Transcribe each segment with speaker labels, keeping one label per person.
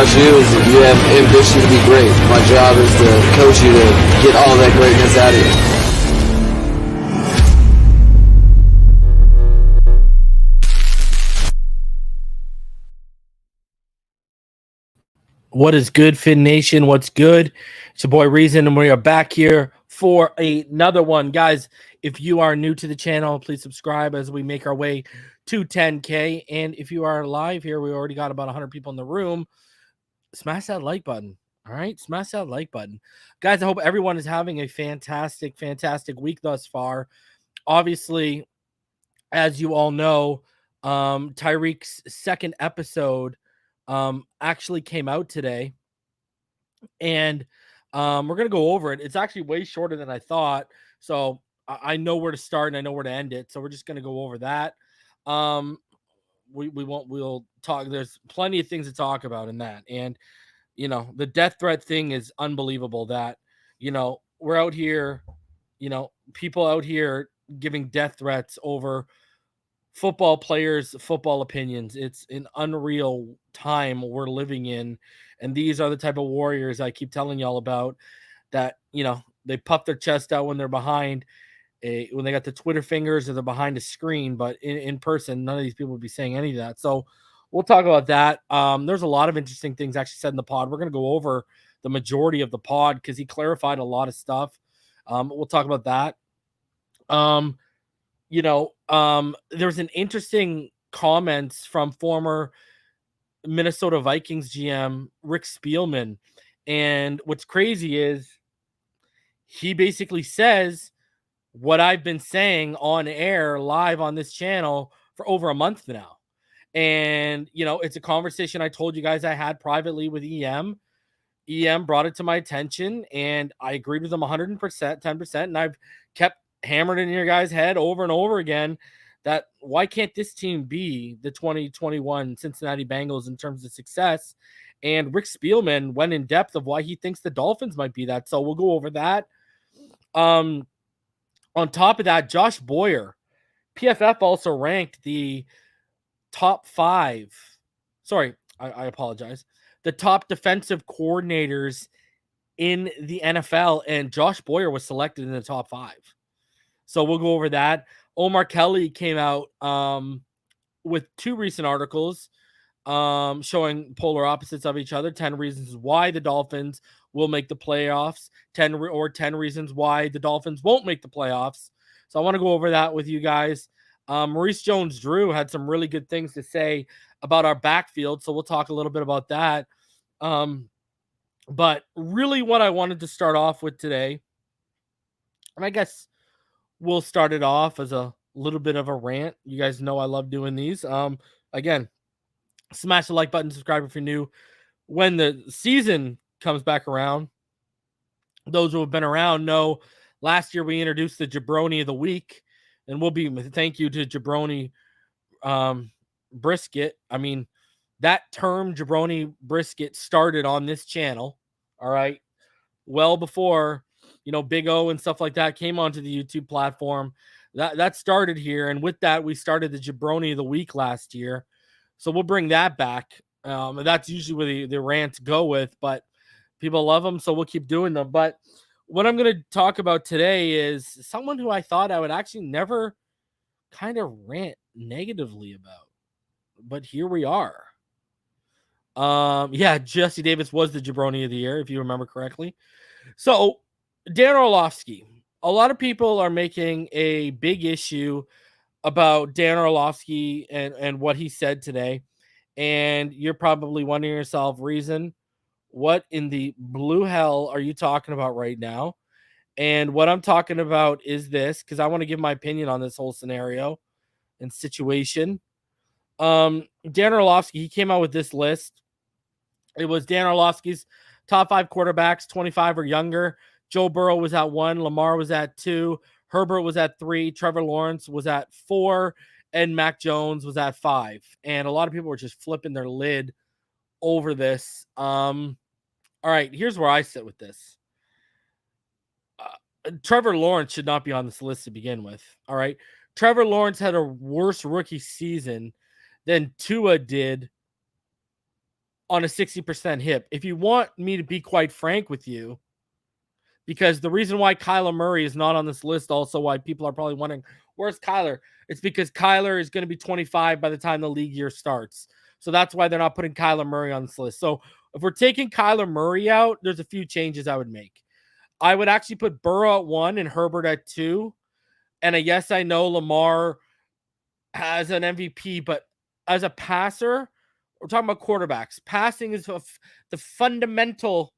Speaker 1: about you is that you have ambition to be great. My job is to coach you to get all that greatness out of you.
Speaker 2: What is good, Fin Nation? What's good? It's your boy Reason, and we are back here for another one. Guys, if you are new to the channel, please subscribe as we make our way to 10K. And if you are live here, we already got about 100 people in the room. Smash that like button. All right, smash that like button. Guys, I hope everyone is having a fantastic week thus far. Obviously, as you all know, Tyreek's second episode actually came out today, and we're gonna go over it. It's actually way shorter than I thought, so I know where to start and I know where to end it. So we're just gonna go over that. We'll talk. There's plenty of things to talk about in that, and the death threat thing is unbelievable. That we're out here, people out here giving death threats over football players, football opinions. It's an unreal time we're living in. And these are the type of warriors I keep telling y'all about, that, they puff their chest out when they're behind when they got the Twitter fingers or they're behind a screen, but in person, none of these people would be saying any of that. So we'll talk about that. There's a lot of interesting things actually said in the pod. We're going to go over the majority of the pod because he clarified a lot of stuff. We'll talk about that. There's an interesting comments from former Minnesota Vikings GM Rick Spielman, and what's crazy is he basically says what I've been saying on air live on this channel for over a month now. And it's a conversation I told you guys I had privately with EM brought it to my attention, and I agreed with him 100%, 10%, and I've kept hammered in your guys' head over and over again that why can't this team be the 2021 Cincinnati Bengals in terms of success? And Rick Spielman went in depth of why he thinks the Dolphins might be that. So we'll go over that. On top of that, Josh Boyer, PFF also ranked the top 5. Sorry, I apologize. The top defensive coordinators in the NFL, and Josh Boyer was selected in the top 5. So we'll go over that. Omar Kelly came out with 2 recent articles showing polar opposites of each other. 10 reasons why the Dolphins will make the playoffs. 10 reasons why the Dolphins won't make the playoffs. So I want to go over that with you guys. Maurice Jones Drew had some really good things to say about our backfield. So we'll talk a little bit about that. But really what I wanted to start off with today, and I guess we'll start it off as a little bit of a rant. You guys know I love doing these. Again, smash the like button, subscribe if you're new. When the season comes back around, those who have been around know last year we introduced the Jabroni of the week, and thank you to Jabroni Brisket. I mean, that term Jabroni Brisket started on this channel, all right, well before Big O and stuff like that came onto the YouTube platform. That started here, and with that we started the Jabroni of the week last year. So we'll bring that back. That's usually where the rants go with, but people love them, so we'll keep doing them. But what I'm going to talk about today is someone who I thought I would actually never kind of rant negatively about, but here we are. Jesse Davis was the Jabroni of the year, if you remember correctly. So Dan Orlovsky, a lot of people are making a big issue about Dan Orlovsky and what he said today. And you're probably wondering yourself, Reason, what in the blue hell are you talking about right now? And what I'm talking about is this, because I want to give my opinion on this whole scenario and situation. Dan Orlovsky, he came out with this list. It was Dan Orlovsky's top 5 quarterbacks, 25 or younger. Joe Burrow was at 1. Lamar was at 2. Herbert was at 3. Trevor Lawrence was at 4. And Mac Jones was at 5. And a lot of people were just flipping their lid over this. All right, here's where I sit with this. Trevor Lawrence should not be on this list to begin with. All right. Trevor Lawrence had a worse rookie season than Tua did on a 60% hip. If you want me to be quite frank with you, because the reason why Kyler Murray is not on this list, also why people are probably wondering, where's Kyler? It's because Kyler is going to be 25 by the time the league year starts. So that's why they're not putting Kyler Murray on this list. So if we're taking Kyler Murray out, there's a few changes I would make. I would actually put Burrow at 1 and Herbert at 2. And yes, I know Lamar has an MVP, but as a passer, we're talking about quarterbacks. Passing is the fundamental,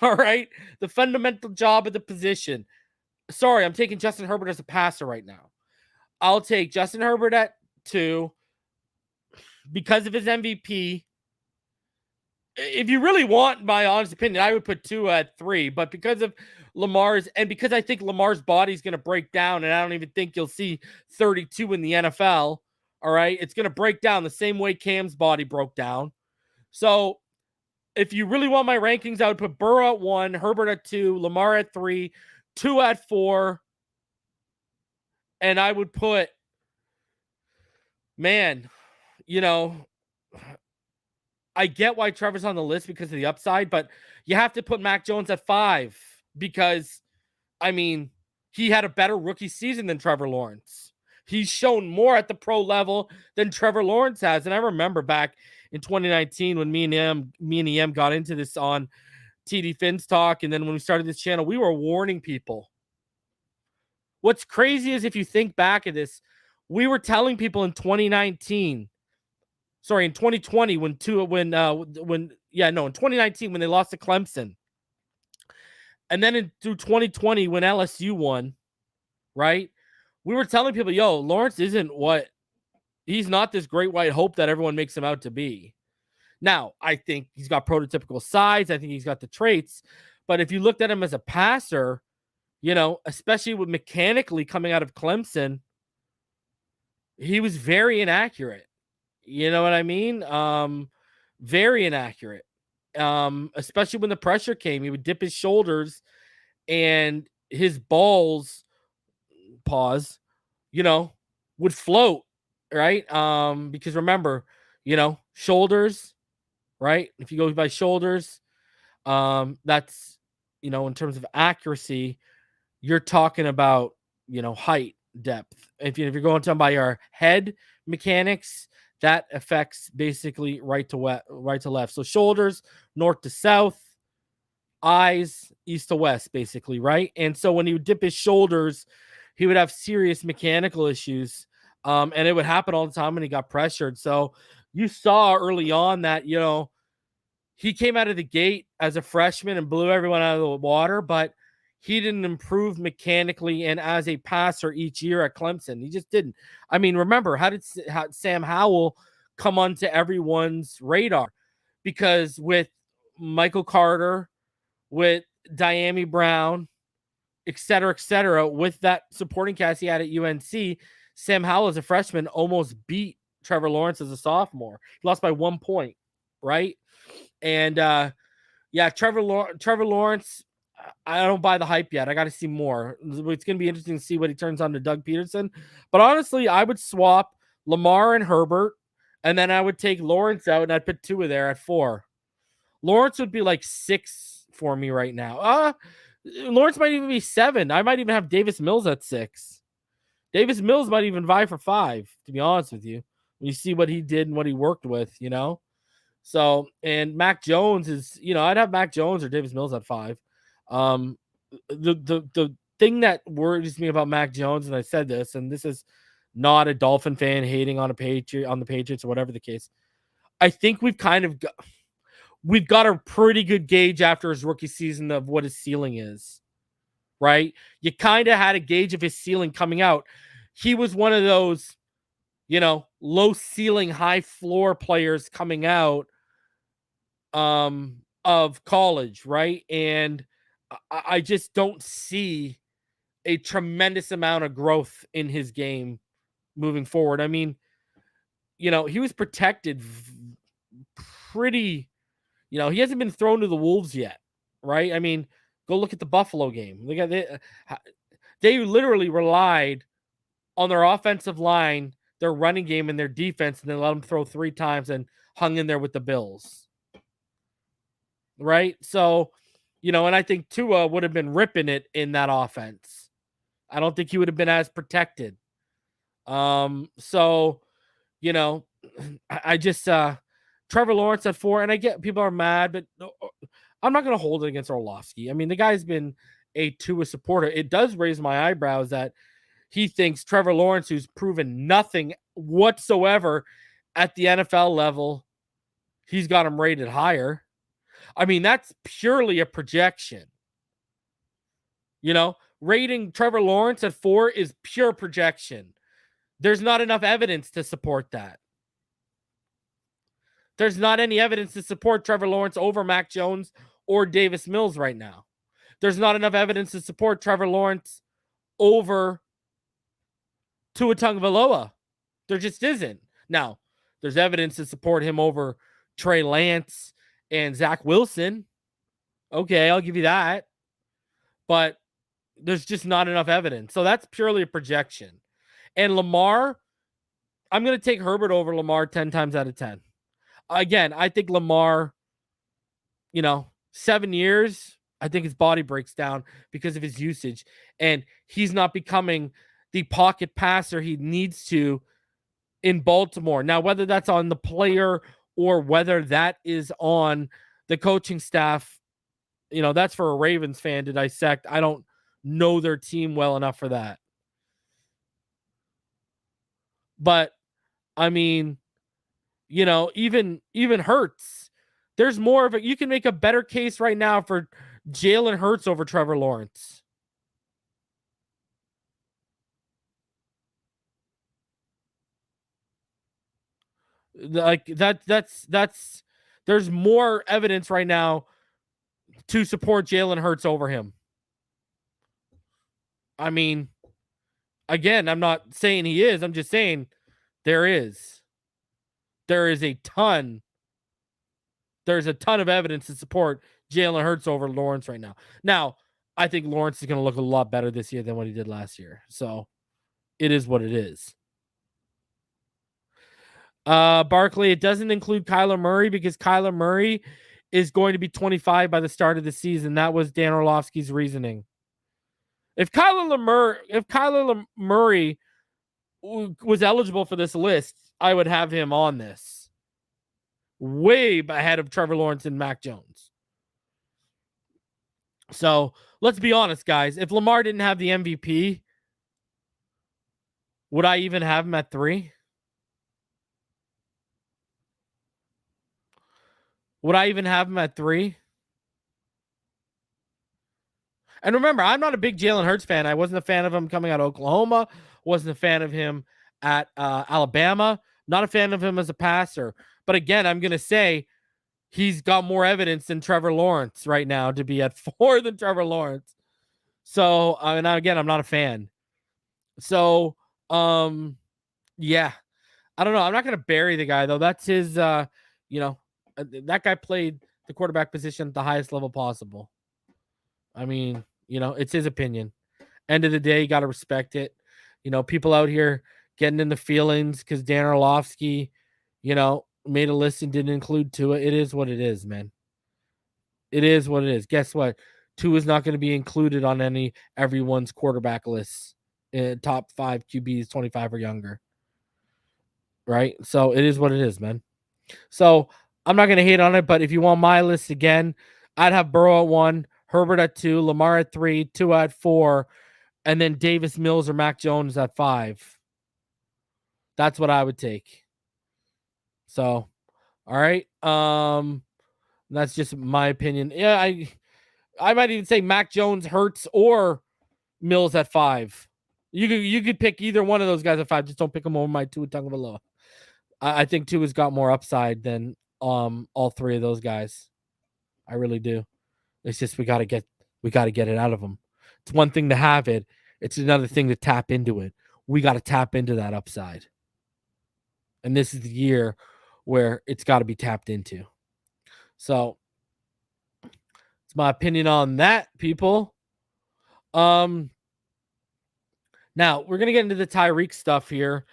Speaker 2: all right? The fundamental job of the position. Sorry, I'm taking Justin Herbert as a passer right now. I'll take Justin Herbert at 2 because of his MVP. If you really want my honest opinion, I would put Tua at 3, but because of Lamar's, and because I think Lamar's body is going to break down, and I don't even think you'll see 32 in the NFL, all right? It's going to break down the same way Cam's body broke down. So if you really want my rankings, I would put Burrow at 1, Herbert at 2, Lamar at 3, Tua at 4, and I would put, man, you know, I get why Trevor's on the list because of the upside, but you have to put Mac Jones at 5 because, I mean, he had a better rookie season than Trevor Lawrence. He's shown more at the pro level than Trevor Lawrence has. And I remember back in 2019 when me and EM got into this on TD Fins Talk, and then when we started this channel, we were warning people. What's crazy is if you think back at this, we were telling people in 2020 when in 2019 when they lost to Clemson. And then through 2020 when LSU won, right? We were telling people, yo, Lawrence he's not this great white hope that everyone makes him out to be. Now, I think he's got prototypical size. I think he's got the traits. But if you looked at him as a passer, especially with mechanically coming out of Clemson, he was very inaccurate. You know what I mean? Very inaccurate. Especially when the pressure came, he would dip his shoulders and his balls, would float, right? Because remember, shoulders, right? If you go by shoulders, that's, in terms of accuracy, you're talking about, height, depth. If you're going to by our head mechanics, that affects basically right to left. So shoulders, north to south, eyes, east to west, basically, right? And so when he would dip his shoulders, he would have serious mechanical issues. And it would happen all the time when he got pressured. So you saw early on that, he came out of the gate as a freshman and blew everyone out of the water, but he didn't improve mechanically and as a passer each year at Clemson. He just didn't. I mean, remember, how did Sam Howell come onto everyone's radar? Because with Michael Carter, with Diami Brown, et cetera, with that supporting cast he had at UNC, Sam Howell as a freshman almost beat Trevor Lawrence as a sophomore. He lost by 1 point, right? And Trevor Lawrence, I don't buy the hype yet. I got to see more. It's going to be interesting to see what he turns on to Doug Peterson. But honestly, I would swap Lamar and Herbert, and then I would take Lawrence out, and I'd put Tua there at 4. Lawrence would be like 6 for me right now. Lawrence might even be 7. I might even have Davis Mills at 6. Davis Mills might even vie for 5, to be honest with you. When you see what he did and what he worked with, So, and Mac Jones is, I'd have Mac Jones or Davis Mills at 5. The thing that worries me about Mac Jones, and I said this, and this is not a Dolphin fan hating on the Patriots or whatever the case. I think we've got a pretty good gauge after his rookie season of what his ceiling is, right? You kind of had a gauge of his ceiling coming out. He was one of those, low ceiling, high floor players coming out of college, right? And I just don't see a tremendous amount of growth in his game moving forward. I mean, he was protected pretty, he hasn't been thrown to the wolves yet, right? I mean, go look at the Buffalo game. They literally relied on their offensive line, their running game, and their defense, and then let them throw 3 times and hung in there with the Bills. right? So, and I think Tua would have been ripping it in that offense. I don't think he would have been as protected. So, I just Trevor Lawrence at 4, and I get people are mad, but I'm not going to hold it against Orlovsky. I mean, the guy's been a Tua supporter. It does raise my eyebrows that he thinks Trevor Lawrence, who's proven nothing whatsoever at the NFL level, he's got him rated higher. I mean, that's purely a projection. Rating Trevor Lawrence at 4 is pure projection. There's not enough evidence to support that. There's not any evidence to support Trevor Lawrence over Mac Jones or Davis Mills right now. There's not enough evidence to support Trevor Lawrence over Tua Tagovailoa. There just isn't. Now, there's evidence to support him over Trey Lance and Zach Wilson. Okay, I'll give you that. But there's just not enough evidence. So that's purely a projection. And Lamar, I'm going to take Herbert over Lamar 10 times out of 10. Again, I think Lamar, 7 years, I think his body breaks down because of his usage. And he's not becoming the pocket passer he needs to in Baltimore. Now, whether that's on the player or whether that is on the coaching staff, that's for a Ravens fan to dissect. I don't know their team well enough for that. But, I mean, even Hurts, there's more of it. You can make a better case right now for Jalen Hurts over Trevor Lawrence. Like that's there's more evidence right now to support Jalen Hurts over him. I mean, again, I'm not saying he is. I'm just saying there is. There's a ton of evidence to support Jalen Hurts over Lawrence right now. Now, I think Lawrence is going to look a lot better this year than what he did last year. So, it is what it is. Barkley, it doesn't include Kyler Murray because Kyler Murray is going to be 25 by the start of the season. That was Dan Orlovsky's reasoning. If Kyler Murray was eligible for this list, I would have him on this. Way ahead of Trevor Lawrence and Mac Jones. So, let's be honest, guys. If Lamar didn't have the MVP, would I even have him at 3? Would I even have him at 3? And remember, I'm not a big Jalen Hurts fan. I wasn't a fan of him coming out of Oklahoma. Wasn't a fan of him at Alabama. Not a fan of him as a passer. But again, I'm going to say he's got more evidence than Trevor Lawrence right now to be at 4 than Trevor Lawrence. So, and again, I'm not a fan. So, yeah. I don't know. I'm not going to bury the guy, though. That's his, that guy played the quarterback position at the highest level possible. I mean, it's his opinion. End of the day, you got to respect it. People out here getting in the feelings because Dan Orlovsky, made a list and didn't include Tua. It is what it is, man. It is what it is. Guess what? Tua is not going to be included on everyone's quarterback lists. Top 5 QBs, 25 or younger. Right? So it is what it is, man. So I'm not going to hate on it, but if you want my list again, I'd have Burrow at 1, Herbert at 2, Lamar at 3, Tua at 4, and then Davis Mills or Mac Jones at 5. That's what I would take. So, all right. That's just my opinion. Yeah, I might even say Mac Jones, Hurts, or Mills at 5. You could pick either one of those guys at 5. Just don't pick them over my Tua Tagovailoa. I think Tua's got more upside than all 3 of those guys. I really do. It's just we gotta get it out of them. It's one thing to have it. It's another thing to tap into it. We got to tap into that upside. And this is the year where it's got to be tapped into. So it's my opinion on that, people. Now we're gonna get into the Tyreek stuff here.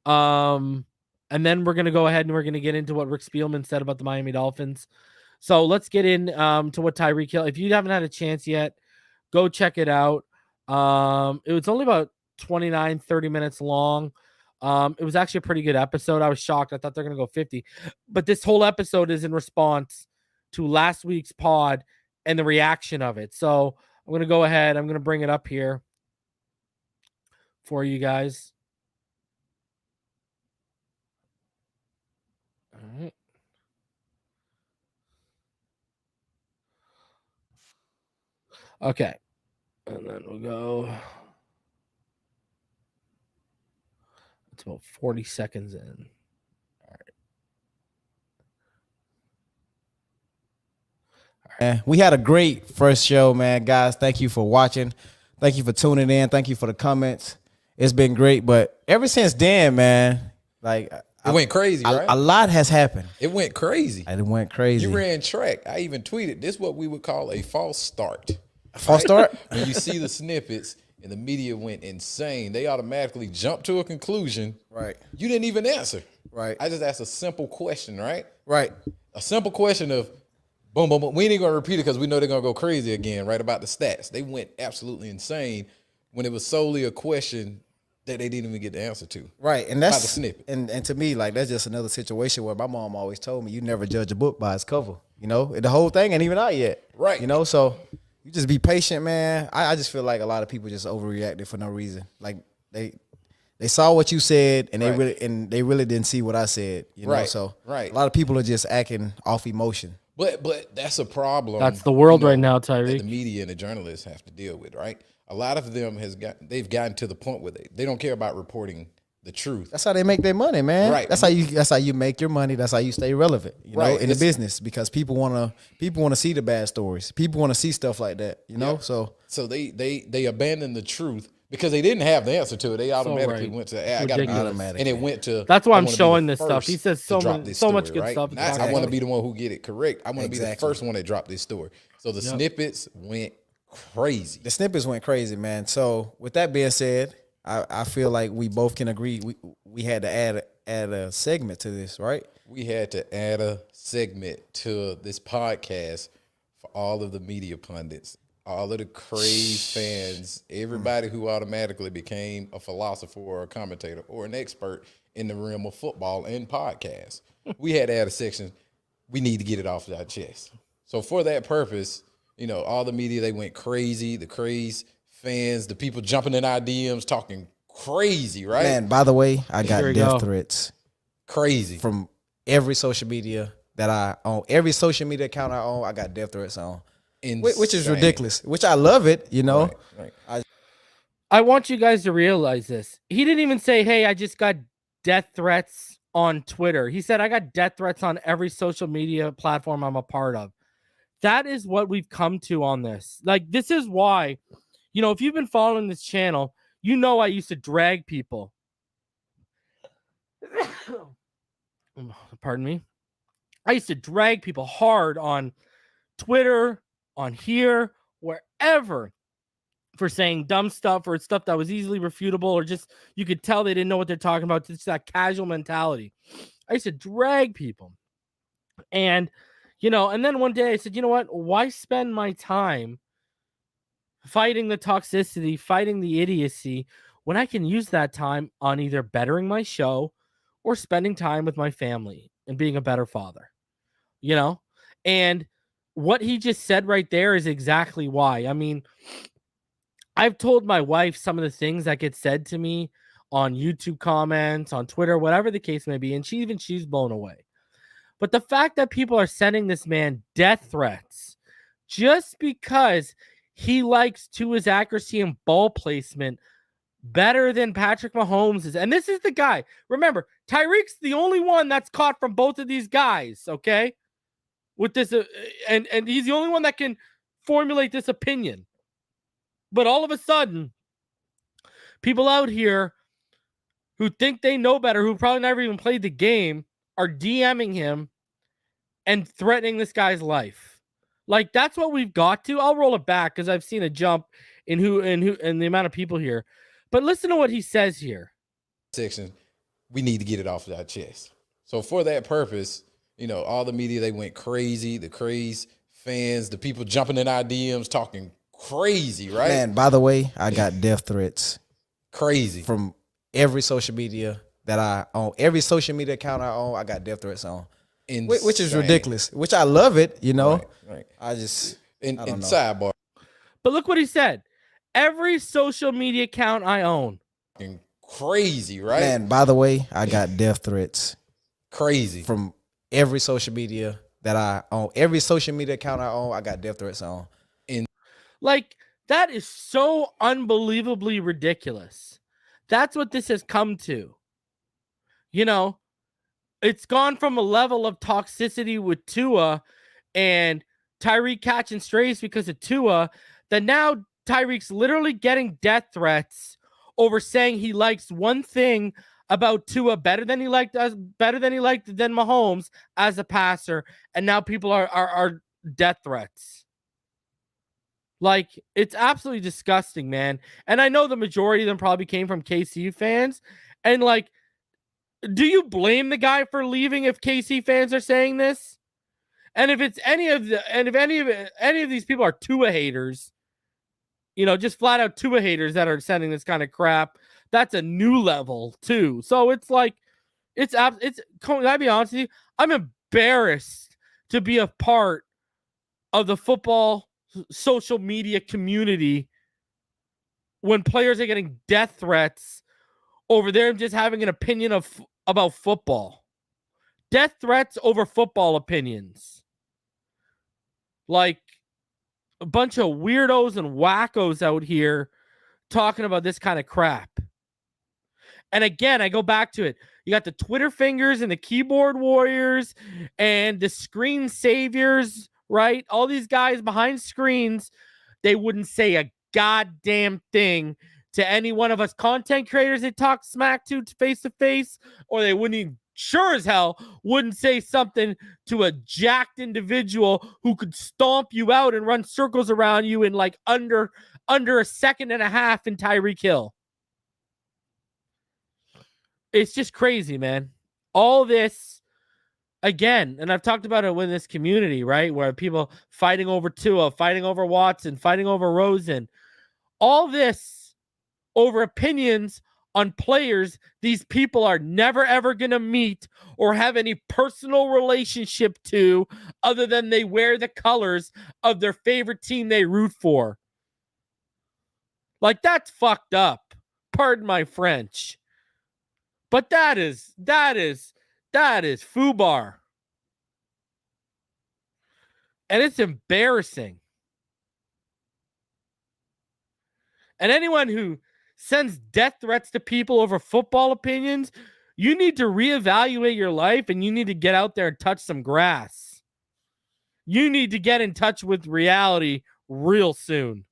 Speaker 2: And then we're gonna go ahead and we're gonna get into what Rick Spielman said about the Miami Dolphins. So let's get in to what Tyreek Hill. If you haven't had a chance yet, go check it out. It was only about 29, 30 minutes long. It was actually a pretty good episode. I was shocked. I thought they're going to go 50. But this whole episode is in response to last week's pod and the reaction of it. So I'm going to go ahead. I'm going to bring it up here for you guys. All right. Okay. And then we'll go. It's about 40 seconds in.
Speaker 3: Man, we had a great first show, man. Guys, thank you for watching. Thank you for tuning in. Thank you for the comments. It's been great. But ever since then, man, like
Speaker 4: it went crazy, right?
Speaker 3: A lot has happened.
Speaker 4: It went crazy.
Speaker 3: It went crazy.
Speaker 4: You ran track. I even tweeted, this is what we would call a false start.
Speaker 3: A false start?
Speaker 4: When you see the snippets and the media went insane, they automatically jumped to a conclusion.
Speaker 3: Right.
Speaker 4: You didn't even answer.
Speaker 3: Right.
Speaker 4: I just asked a simple question, right?
Speaker 3: Right.
Speaker 4: A simple question of boom, boom, boom. We ain't going to repeat it because we know they're going to go crazy again, right, about the stats. They went absolutely insane when it was solely a question that they didn't even get the answer to.
Speaker 3: Right. And that's
Speaker 4: the snippet.
Speaker 3: And to me, like, that's just another situation where my mom always told me, you never judge a book by its cover. You know, the whole thing ain't even out yet.
Speaker 4: Right.
Speaker 3: You know, so you just be patient, man. I just feel like a lot of people just overreacted for no reason. Like they saw what you said and they really didn't see what I said. You know, so a lot of people are just acting off emotion.
Speaker 4: But that's a problem.
Speaker 2: That's the world right now, Tyreek.
Speaker 4: The media and the journalists have to deal with, right? A lot of them they've gotten to the point where they don't care about reporting the truth.
Speaker 3: That's how they make their money, man.
Speaker 4: Right.
Speaker 3: That's how you make your money. That's how you stay relevant, you know, in the business, because people want to see the bad stories. People want to see stuff like that, you know? So
Speaker 4: they abandoned the truth because they didn't have the answer to it. They automatically went to I got to be automatic, and it went to.
Speaker 2: That's why I'm showing this stuff. He says so much good
Speaker 4: right?
Speaker 2: stuff.
Speaker 4: I want to be the one who get it correct. I want to be the first one that dropped this story. So the snippets went crazy.
Speaker 3: The snippets went crazy, man. So with that being said, I feel like we both can agree we had to add a segment to this, right?
Speaker 4: We had to add a segment to this podcast for all of the media pundits, all of the crazed fans, everybody who automatically became a philosopher or a commentator or an expert in the realm of football and podcasts. We had to add a section. We need to get it off our chest. So for that purpose, you know, all the media, they went crazy, the crazed fans, the people jumping in our DMs talking crazy, right?
Speaker 3: Man, by the way, I got death threats.
Speaker 4: Crazy.
Speaker 3: From every social media that I own. Every social media account I own, I got death threats on. Insane. Which is ridiculous. Which I love it, you know.
Speaker 4: Right.
Speaker 2: I want you guys to realize this. He didn't even say, hey, I just got death threats on Twitter. He said, I got death threats on every social media platform I'm a part of. That is what we've come to on this. Like, this is why, you know, if you've been following this channel, you know I used to drag people. Pardon me. I used to drag people hard on Twitter, on here, wherever, for saying dumb stuff or stuff that was easily refutable, or just you could tell they didn't know what they're talking about. It's that casual mentality. I used to drag people. And, you know, and then one day I said, you know what? Why spend my time fighting the toxicity, fighting the idiocy, when I can use that time on either bettering my show or spending time with my family and being a better father, you know? And what he just said right there is exactly why. I mean, I've told my wife some of the things that get said to me on YouTube comments, on Twitter, whatever the case may be, and she's blown away. But the fact that people are sending this man death threats just because he likes Tua's accuracy and ball placement better than Patrick Mahomes is. And this is the guy. Remember, Tyreek's the only one that's caught from both of these guys, okay? With this, and he's the only one that can formulate this opinion. But all of a sudden, people out here who think they know better, who probably never even played the game, are DMing him and threatening this guy's life. Like, that's what we've got to. I'll roll it back because I've seen a jump in who and the amount of people here. But listen to what he says here.
Speaker 4: Section, we need to get it off our chest. So for that purpose, all the media, they went crazy. The crazy fans, the people jumping in our DMs talking crazy, right?
Speaker 3: Man, by the way, I got death threats.
Speaker 4: Crazy.
Speaker 3: From every social media that I own. Every social media account I own, I got death threats on.
Speaker 4: Insane.
Speaker 3: Which is ridiculous. Which I love it,
Speaker 4: Right.
Speaker 3: I just I don't know.
Speaker 4: Sidebar.
Speaker 2: But look what he said. Every social media account I own.
Speaker 4: Crazy, right?
Speaker 3: Man, by the way, I got death threats.
Speaker 4: Crazy.
Speaker 3: From every social media that I own. Every social media account I own, I got death threats on.
Speaker 2: Like, that is so unbelievably ridiculous. That's what this has come to. It's gone from a level of toxicity with Tua and Tyreek catching strays because of Tua that now Tyreek's literally getting death threats over saying he likes one thing about Tua better than Mahomes as a passer, and now people are death threats. Like, it's absolutely disgusting, man. And I know the majority of them probably came from KC fans, and like, do you blame the guy for leaving if KC fans are saying this? And if it's any of these people are Tua haters, just flat out Tua haters that are sending this kind of crap, that's a new level too. So it's like, can I be honest with you? I'm embarrassed to be a part of the football social media community when players are getting death threats over there just having an opinion about football. Death threats over football opinions. Like, a bunch of weirdos and wackos out here talking about this kind of crap. And again, I go back to it. You got the Twitter fingers and the keyboard warriors and the screen saviors, right? All these guys behind screens, they wouldn't say a goddamn thing to any one of us content creators they talk smack to face, or they wouldn't even, sure as hell, wouldn't say something to a jacked individual who could stomp you out and run circles around you in like under a second and a half in Tyreek Hill. It's just crazy, man. All this, again, and I've talked about it with this community, right? Where people fighting over Tua, fighting over Watson, fighting over Rosen. All this over opinions on players these people are never, ever going to meet or have any personal relationship to other than they wear the colors of their favorite team they root for. Like, that's fucked up. Pardon my French. But that is FUBAR. And it's embarrassing. And anyone who sends death threats to people over football opinions, you need to reevaluate your life and you need to get out there and touch some grass. You need to get in touch with reality real soon.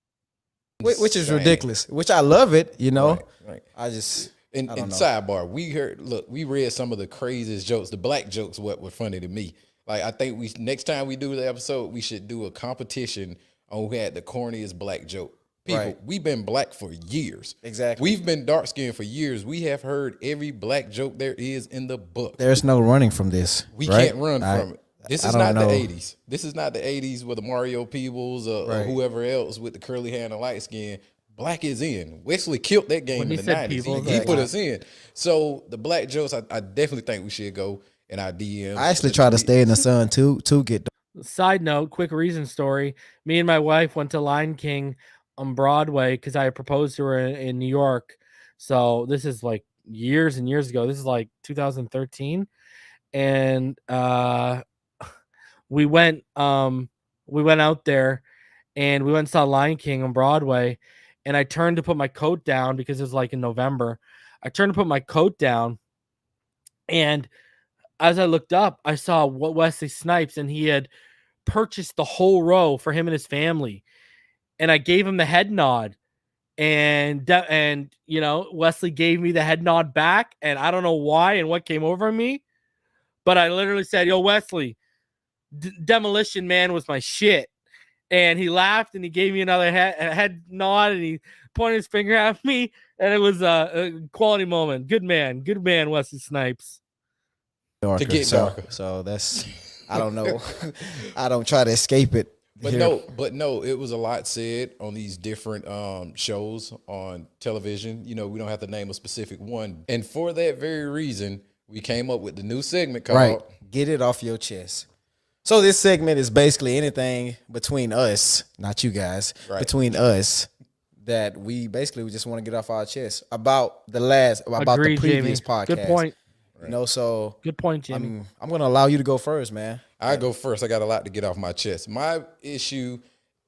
Speaker 3: Which is ridiculous. Which I love it,
Speaker 4: Right.
Speaker 3: I just...
Speaker 4: And
Speaker 3: I don't know.
Speaker 4: Sidebar, we read some of the craziest jokes. The black jokes what were funny to me. Like, I think next time we do the episode, we should do a competition on who had the corniest black joke. People, We've been black for years.
Speaker 3: Exactly.
Speaker 4: We've been dark skinned for years. We have heard every black joke there is in the book.
Speaker 3: There's no running from this.
Speaker 4: We
Speaker 3: right?
Speaker 4: can't run from it. This is not the 80s. This is not the 80s with the Mario Peebles or whoever else with the curly hair and the light skin. Black is in. Wesley killed that game in the 90s. He put us in. So the black jokes, I definitely think we should go in our DMs.
Speaker 3: I actually try to stay in the sun to get.
Speaker 2: Side note, quick reason story. Me and my wife went to Lion King on Broadway because I proposed to her in New York. So this is like years and years ago. This is like 2013. And we went out there and we went and saw Lion King on Broadway. And I turned to put my coat down because it was like in November. I turned to put my coat down. And as I looked up, I saw Wesley Snipes, and he had purchased the whole row for him and his family. And I gave him the head nod. And Wesley gave me the head nod back. And I don't know why and what came over me. But I literally said, yo, Wesley, Demolition Man was my shit. And he laughed and he gave me another head nod and he pointed his finger at me. And it was a quality moment. Good man, Wesley Snipes.
Speaker 3: darker.
Speaker 4: To get darker.
Speaker 3: So that's, I don't know. I don't try to escape it.
Speaker 4: But no, it was a lot said on these different shows on television. You know, we don't have to name a specific one. And for that very reason, we came up with the new segment called
Speaker 3: Get It Off Your Chest. So this segment is basically anything between us, not you guys, between us that we just want to get off our chest about the previous podcast.
Speaker 2: Good point.
Speaker 3: You know, so
Speaker 2: good point, Jimmy.
Speaker 3: I'm going to allow you to go first, man.
Speaker 4: I go first. I got a lot to get off my chest. My issue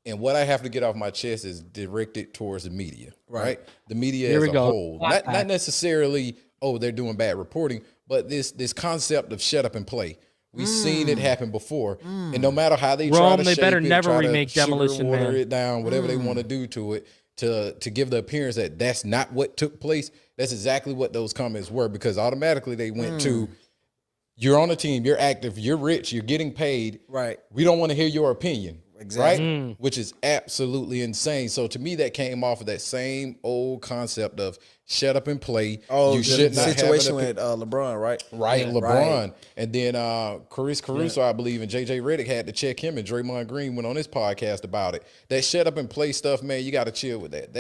Speaker 4: and what I have to get off my chest is directed towards the media, right? The media as a whole. Not necessarily, they're doing bad reporting, but this concept of shut up and play. We've seen it happen before. And no matter how they try to shape
Speaker 2: better
Speaker 4: it,
Speaker 2: never
Speaker 4: try
Speaker 2: remake
Speaker 4: to
Speaker 2: Demolition
Speaker 4: water
Speaker 2: Man.
Speaker 4: it down, whatever they want to do to it, to give the appearance that that's not what took place. That's exactly what those comments were, because automatically they went to, you're on a team, you're active, you're rich, you're getting paid.
Speaker 3: Right.
Speaker 4: We don't want to hear your opinion.
Speaker 3: Exactly.
Speaker 4: Right? Which is absolutely insane. So to me, that came off of that same old concept of shut up and play.
Speaker 3: Oh,
Speaker 4: you should not
Speaker 3: situation
Speaker 4: have
Speaker 3: with LeBron, right?
Speaker 4: Right, LeBron. And then Chris Caruso, I believe, and JJ Redick had to check him, and Draymond Green went on his podcast about it. That shut up and play stuff, man, you got to chill with that.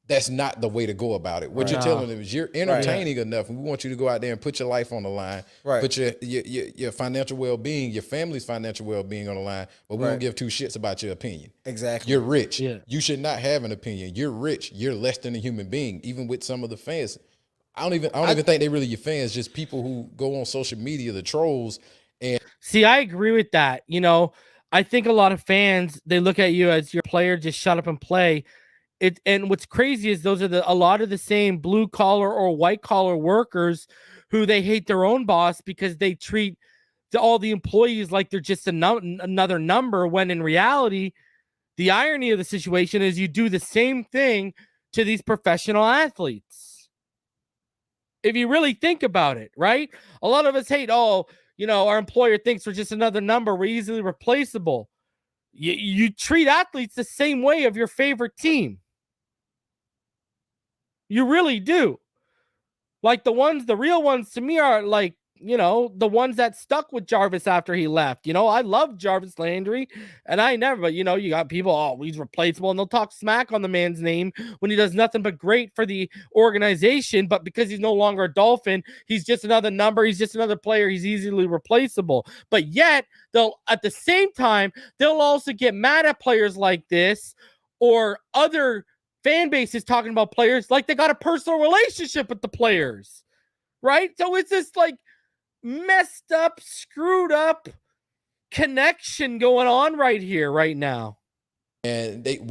Speaker 4: That's not the way to go about it. What you're telling them is you're entertaining enough, and we want you to go out there and put your life on the line, put your financial well-being, your family's financial well-being on the line, but we don't give two shits about your opinion.
Speaker 3: Exactly.
Speaker 4: You're rich.
Speaker 2: Yeah.
Speaker 4: You should not have an opinion. You're rich. You're less than a human being, even with some of the fans. I don't even think they really your fans, just people who go on social media, the trolls. And
Speaker 2: see, I agree with that. You know, I think a lot of fans, they look at you as your player, just shut up and play. And what's crazy is those are a lot of the same blue collar or white collar workers who they hate their own boss because they treat all the employees like they're just another number, when in reality, the irony of the situation is you do the same thing to these professional athletes. If you really think about it, right? A lot of us hate, our employer thinks we're just another number. We're easily replaceable. You treat athletes the same way of your favorite team. You really do. Like the real ones to me are like, the ones that stuck with Jarvis after he left. I love Jarvis Landry, and but you got people, he's replaceable, and they'll talk smack on the man's name when he does nothing but great for the organization. But because he's no longer a Dolphin, he's just another number. He's just another player. He's easily replaceable. But yet, at the same time, they'll also get mad at players like this or other fan bases talking about players like they got a personal relationship with the players, right? So it's this like messed up, screwed up connection going on right here, right now.
Speaker 4: And let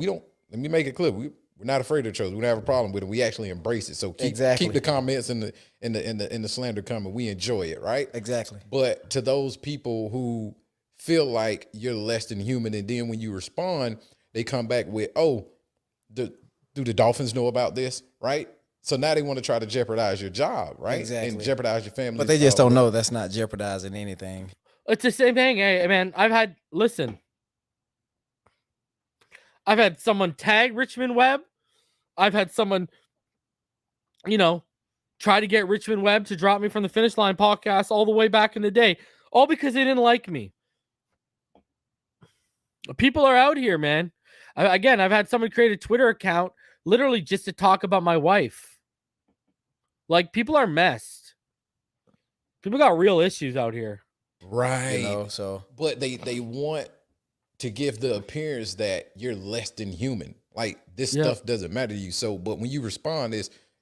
Speaker 4: me make it clear, we're not afraid of trolls. We don't have a problem with it. We actually embrace it. So keep the comments and the slander coming. We enjoy it, right?
Speaker 3: Exactly.
Speaker 4: But to those people who feel like you're less than human, and then when you respond, they come back with, do the Dolphins know about this, right? So now they want to try to jeopardize your job, right?
Speaker 3: Exactly.
Speaker 4: And jeopardize your family.
Speaker 3: But they just don't know that's not jeopardizing anything.
Speaker 2: It's the same thing. Hey, man, I've had someone tag Richmond Webb. I've had someone, try to get Richmond Webb to drop me from the Finish Line podcast all the way back in the day, all because they didn't like me. People are out here, man. I've had someone create a Twitter account literally just to talk about my wife. Like, people are messed. People got real issues out here.
Speaker 4: Right. But they want to give the appearance that you're less than human. Like, this stuff doesn't matter to you. So, but when you respond,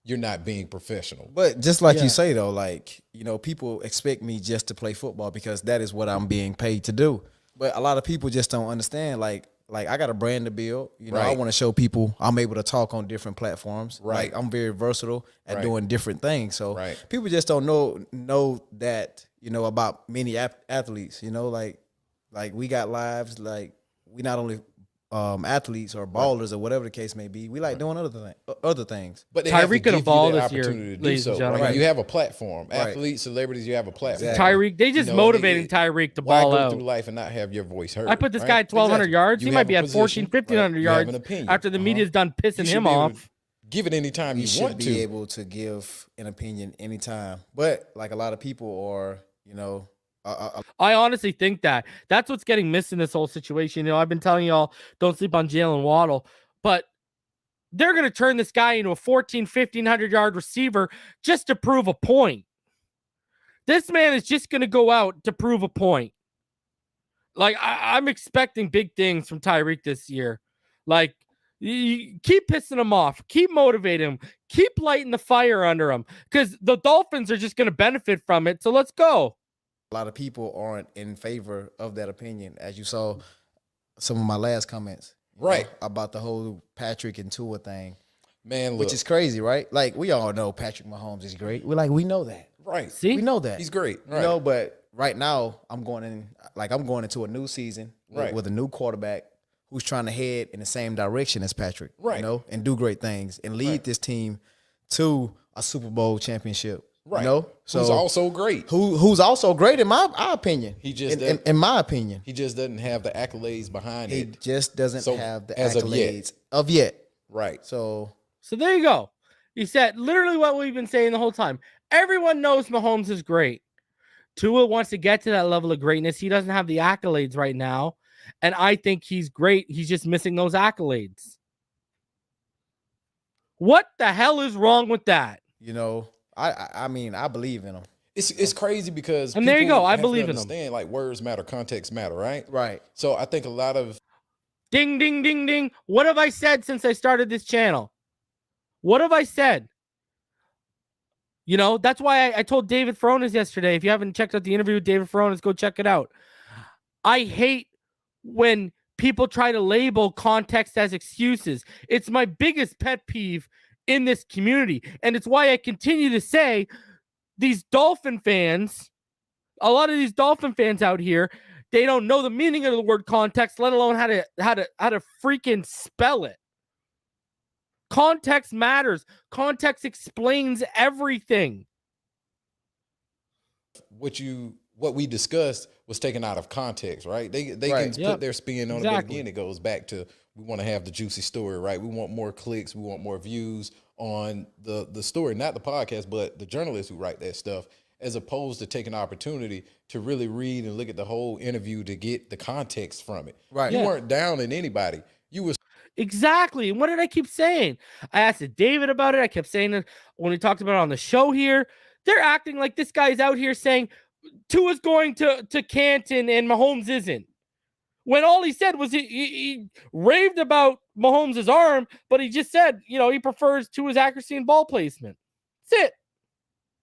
Speaker 4: you're not being professional.
Speaker 3: But just like you say, though, like, people expect me just to play football because that is what I'm being paid to do. But a lot of people just don't understand, like I got a brand to build. I want to show people I'm able to talk on different platforms.
Speaker 4: Right.
Speaker 3: Like, I'm very versatile at doing different things. So people just don't know that, about many athletes, like we got lives, like we not only athletes or ballers or whatever the case may be. We like doing other things.
Speaker 4: But
Speaker 2: Tyreek could have balled this year,
Speaker 4: ladies and gentlemen. Right? You have a platform. Athletes, celebrities, you have a platform.
Speaker 2: Exactly. Tyreek, they just motivating Tyreek to ball
Speaker 4: why
Speaker 2: out.
Speaker 4: Go through life and not have your voice heard?
Speaker 2: I put this guy at 1,200 yards. He might be at 1,400, 1,500 yards
Speaker 4: an opinion.
Speaker 2: after the media's done pissing him off.
Speaker 4: give it anytime you want to.
Speaker 3: Should be able to give an opinion anytime. But like a lot of people are,
Speaker 2: I honestly think that's what's getting missed in this whole situation. I've been telling y'all, don't sleep on Jalen Waddle, but they're going to turn this guy into a 1,500 yard receiver just to prove a point. This man is just going to go out to prove a point. Like, I'm expecting big things from Tyreek this year. Like, you keep pissing him off, keep motivating him, keep lighting the fire under him, because the Dolphins are just going to benefit from it. So let's go.
Speaker 3: A lot of people aren't in favor of that opinion, as you saw some of my last comments,
Speaker 4: right,
Speaker 3: about the whole Patrick and Tua thing,
Speaker 4: man, look,
Speaker 3: which is crazy, right? Like, we all know Patrick Mahomes is great. We know that,
Speaker 4: right?
Speaker 3: See, we know that
Speaker 4: he's great, right?
Speaker 3: But right now I'm going into a new season, right, with a new quarterback who's trying to head in the same direction as Patrick, right? And do great things and lead this team to a Super Bowl championship.
Speaker 4: Right.
Speaker 3: So
Speaker 4: who's also great.
Speaker 3: Who's also great in my opinion.
Speaker 4: He just
Speaker 3: in my opinion.
Speaker 4: He just doesn't have the accolades behind it.
Speaker 3: He just doesn't have the accolades of yet.
Speaker 4: Right.
Speaker 2: So there you go. He said literally what we've been saying the whole time. Everyone knows Mahomes is great. Tua wants to get to that level of greatness. He doesn't have the accolades right now. And I think he's great. He's just missing those accolades. What the hell is wrong with that?
Speaker 3: I mean, I believe in him.
Speaker 4: It's crazy because
Speaker 2: and there you go. I believe in them.
Speaker 4: Like words matter, context matter, right?
Speaker 3: Right.
Speaker 4: So I think a lot of
Speaker 2: ding, ding, ding, ding. What have I said since I started this channel? What have I said? That's why I told David Furones yesterday. If you haven't checked out the interview with David Furones, go check it out. I hate when people try to label context as excuses. It's my biggest pet peeve in this community. And it's why I continue to say these Dolphin fans, a lot of these Dolphin fans out here, they don't know the meaning of the word context, let alone how to freaking spell it. Context matters. Context explains everything.
Speaker 4: What we discussed was taken out of context, right? They can put their spin on it, but again, it goes back to we want to have the juicy story, right? We want more clicks, we want more views on the story, not the podcast, but the journalists who write that stuff, as opposed to taking an opportunity to really read and look at the whole interview to get the context from it.
Speaker 3: Right.
Speaker 4: You weren't down in anybody. You was
Speaker 2: exactly. And what did I keep saying? I asked David about it. I kept saying it when we talked about it on the show here. They're acting like this guy's out here saying Tua's going to Canton and Mahomes isn't. When all he said was he raved about Mahomes' arm, but he just said, he prefers Tua's accuracy and ball placement. That's it.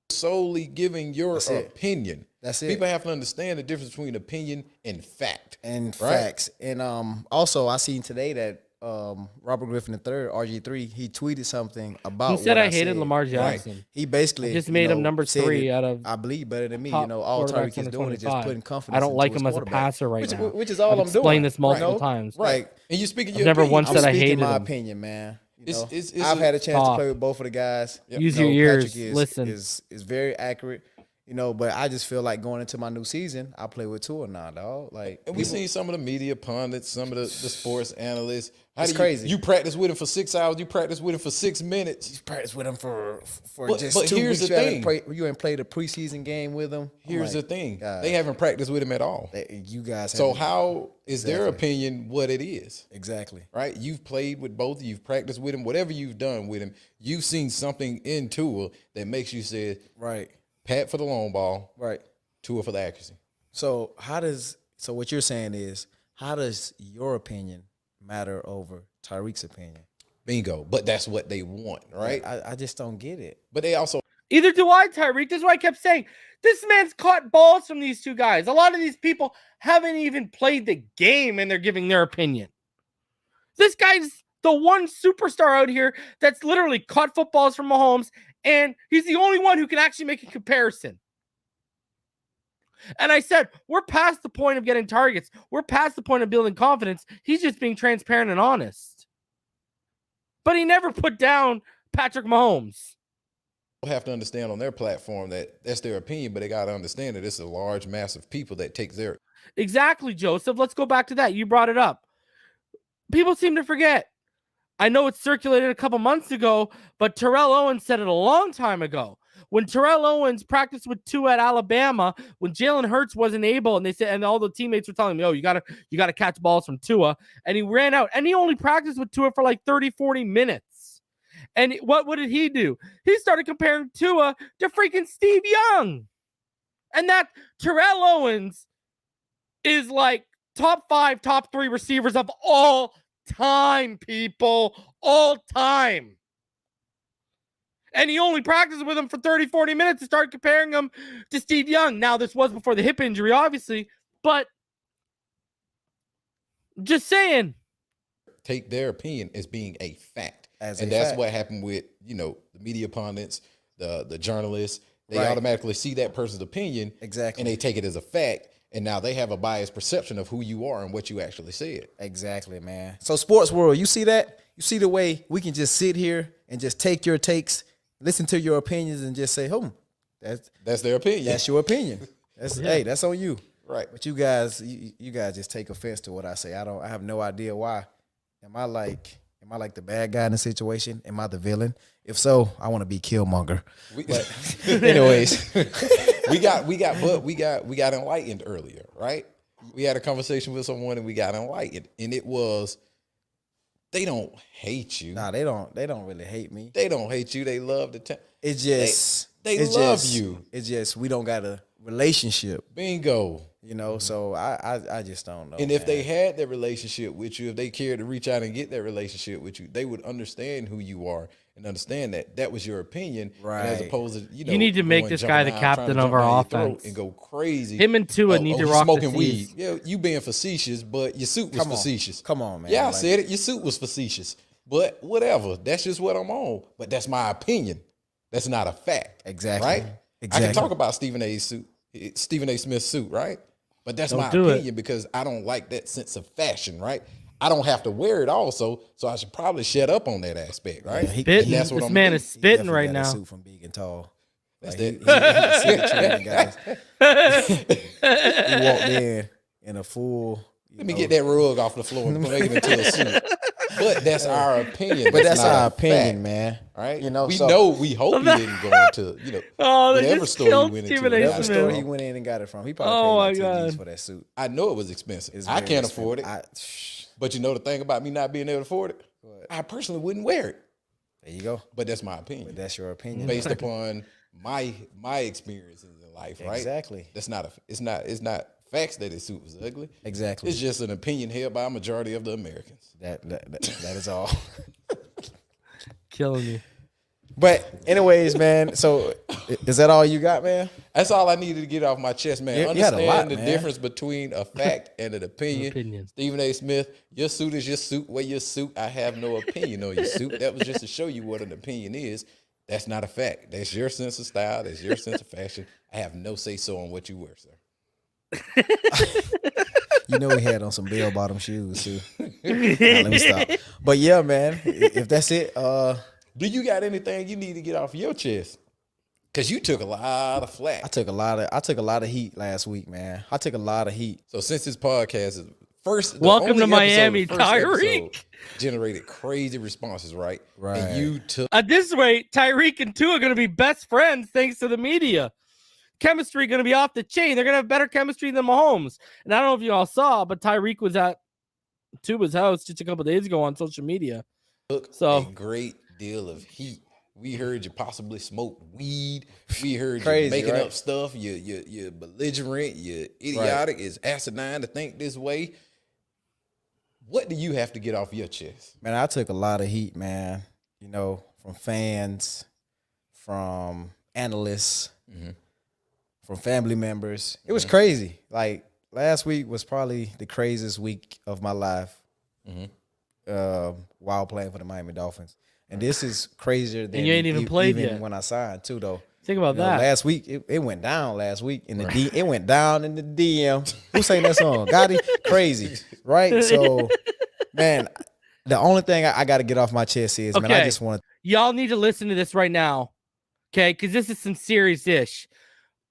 Speaker 4: Solely giving your opinion.
Speaker 3: That's it.
Speaker 4: People have to understand the difference between opinion and fact.
Speaker 3: And facts. And also, I seen today that Robert Griffin III, RG3, he tweeted something about.
Speaker 2: He said I hated Lamar Jackson.
Speaker 3: Right. He basically
Speaker 2: just made him number 3 out of.
Speaker 3: I believe better than me. All Tyreek is doing is just putting confidence.
Speaker 2: I don't like him as a passer now.
Speaker 3: Which is all I'm doing.
Speaker 2: Explained this multiple times.
Speaker 3: Right.
Speaker 4: And you speaking
Speaker 2: your never once said I hated
Speaker 3: my
Speaker 2: him.
Speaker 3: opinion, man.
Speaker 4: I've
Speaker 3: had a chance to play with both of the guys.
Speaker 2: Use your ears.
Speaker 3: Patrick
Speaker 2: Listen.
Speaker 3: Is very accurate. But I just feel like going into my new season, I play with Tua now, dog.
Speaker 4: And we seen some of the media pundits, some of the sports analysts.
Speaker 3: It's crazy.
Speaker 4: You practice with him for 6 hours. You practice with him for 6 minutes.
Speaker 3: You practice with him for just
Speaker 4: but
Speaker 3: 2
Speaker 4: here's
Speaker 3: weeks.
Speaker 4: The thing.
Speaker 3: You ain't played a preseason game with him.
Speaker 4: Here's the thing. They haven't practiced with him at all.
Speaker 3: You guys.
Speaker 4: So how is their opinion what it is?
Speaker 3: Exactly.
Speaker 4: Right. You've played with both. You've practiced with him. Whatever you've done with him, you've seen something in Tua that makes you say,
Speaker 3: right.
Speaker 4: Pat for the long ball,
Speaker 3: right?
Speaker 4: Tua for the accuracy.
Speaker 3: So what you're saying is, how does your opinion matter over Tyreek's opinion?
Speaker 4: Bingo. But that's what they want, right?
Speaker 3: I just don't get it.
Speaker 4: But they also
Speaker 2: either do I, Tyreek. That's why I kept saying this man's caught balls from these two guys. A lot of these people haven't even played the game and they're giving their opinion. This guy's the one superstar out here that's literally caught footballs from Mahomes, and he's the only one who can actually make a comparison. And I said, we're past the point of getting targets. We're past the point of building confidence. He's just being transparent and honest. But he never put down Patrick Mahomes.
Speaker 4: Have to understand on their platform that that's their opinion, but they got to understand that it's a large mass of people that take their.
Speaker 2: Exactly, Joseph. Let's go back to that. You brought it up. People seem to forget. I know it circulated a couple months ago, but Terrell Owens said it a long time ago. When Terrell Owens practiced with Tua at Alabama, when Jalen Hurts wasn't able, and they said, and all the teammates were telling me, "Oh, you gotta catch balls from Tua," and he ran out, and he only practiced with Tua for like 30, 40 minutes. And what did he do? He started comparing Tua to freaking Steve Young, and that Terrell Owens is like top 5, top 3 receivers of all time, people, all time. And he only practiced with him for 30, 40 minutes to start comparing him to Steve Young. Now, this was before the hip injury, obviously, but just saying.
Speaker 4: Take their opinion as being a fact.
Speaker 3: That's
Speaker 4: what happened with, the media pundits, the journalists. They automatically see that person's opinion.
Speaker 3: Exactly.
Speaker 4: And they take it as a fact. And now they have a biased perception of who you are and what you actually said.
Speaker 3: Exactly, man. So sports world, you see that? You see the way we can just sit here and just take your takes, listen to your opinions, and just say, that's
Speaker 4: their opinion.
Speaker 3: That's your opinion. Hey, that's on you.
Speaker 4: Right.
Speaker 3: But you guys just take offense to what I say. I have no idea why. Am I like the bad guy in the situation? Am I the villain? If so, I want to be Killmonger. Anyways,
Speaker 4: we got enlightened earlier, right? We had a conversation with someone and we got enlightened, and it was, they don't hate you.
Speaker 3: Nah, they don't really hate me.
Speaker 4: They don't hate you. They love the time.
Speaker 3: It's just
Speaker 4: they love you.
Speaker 3: It's just we don't got a relationship.
Speaker 4: Bingo.
Speaker 3: So I just don't know.
Speaker 4: And if they had that relationship with you, if they cared to reach out and get that relationship with you, they would understand who you are and understand that was your opinion,
Speaker 3: right?
Speaker 4: As opposed to
Speaker 2: you need to make this guy the captain of our offense
Speaker 4: and go crazy.
Speaker 2: Him and Tua need to rock
Speaker 4: smoking
Speaker 2: the
Speaker 4: weed.
Speaker 2: seas.
Speaker 4: Yeah, you being facetious, but your suit was facetious.
Speaker 3: Come on, man.
Speaker 4: Yeah, I said it. Your suit was facetious, but whatever. That's just what I'm on. But that's my opinion. That's not a fact.
Speaker 3: Exactly.
Speaker 4: Right.
Speaker 3: Exactly.
Speaker 4: I can talk about Stephen A. Smith's suit, right? But that's my opinion because I don't like that sense of fashion, right? I don't have to wear it also, so I should probably shut up on that aspect, right?
Speaker 2: Yeah, that's what this man is spitting right now.
Speaker 3: Suit from big and tall.
Speaker 4: That's
Speaker 3: He walked in a full.
Speaker 4: Let me get that rug off the floor and make it into a suit. But that's our opinion.
Speaker 3: But that's our opinion,
Speaker 4: fact,
Speaker 3: man.
Speaker 4: Right?
Speaker 3: We
Speaker 4: hope he didn't go into, whatever store he went into.
Speaker 3: Whatever store he went in and got it from. He probably paid like $2 for that suit.
Speaker 4: I know it was expensive. I can't afford it. But the thing about me not being able to afford it, I personally wouldn't wear it.
Speaker 3: There you go.
Speaker 4: But that's my opinion.
Speaker 3: But that's your opinion.
Speaker 4: Based upon my experiences in life, right?
Speaker 3: Exactly.
Speaker 4: That's not it's not facts that his suit was ugly.
Speaker 3: Exactly.
Speaker 4: It's just an opinion held by a majority of the Americans.
Speaker 3: That is all.
Speaker 2: Killing me.
Speaker 3: But anyways, man, so is that all you got, man?
Speaker 4: That's all I needed to get off my chest, man. Understand the difference between a fact and an opinion. Stephen A. Smith, your suit is your suit. Wear your suit. I have no opinion on your suit. That was just to show you what an opinion is. That's not a fact. That's your sense of style. That's your sense of fashion. I have no say-so on what you wear, sir.
Speaker 3: He had on some bell-bottom shoes, too. Let me stop. But yeah, man, if that's it,
Speaker 4: do you got anything you need to get off your chest? Because you took a lot of flack.
Speaker 3: I took a lot of heat last week, man. I took a lot of heat.
Speaker 4: So since this podcast is
Speaker 2: welcome to Miami, Tyreek.
Speaker 4: Generated crazy responses, right?
Speaker 3: Right.
Speaker 4: And you took
Speaker 2: at this rate, Tyreek and Tua are going to be best friends thanks to the media. Chemistry going to be off the chain. They're going to have better chemistry than Mahomes. And I don't know if you all saw, but Tyreek was at Tua's house just a couple days ago on social media.
Speaker 4: Took a great deal of heat. We heard you possibly smoke weed. We heard you making up stuff. You're belligerent. You're idiotic. It's asinine to think this way. What do you have to get off your chest?
Speaker 3: Man, I took a lot of heat, man. From fans, from analysts, from family members. It was crazy. Like, last week was probably the craziest week of my life while playing for the Miami Dolphins. And this is crazier than
Speaker 2: and you ain't even played yet.
Speaker 3: When I signed, too, though.
Speaker 2: Think about that.
Speaker 3: Last week, it went down last week. It went down in the DM. Who sang that song? Gotti? Crazy. Right? So, man, the only thing I got to get off my chest is, man, I just want to.
Speaker 2: Y'all need to listen to this right now, okay? Because this is some serious ish.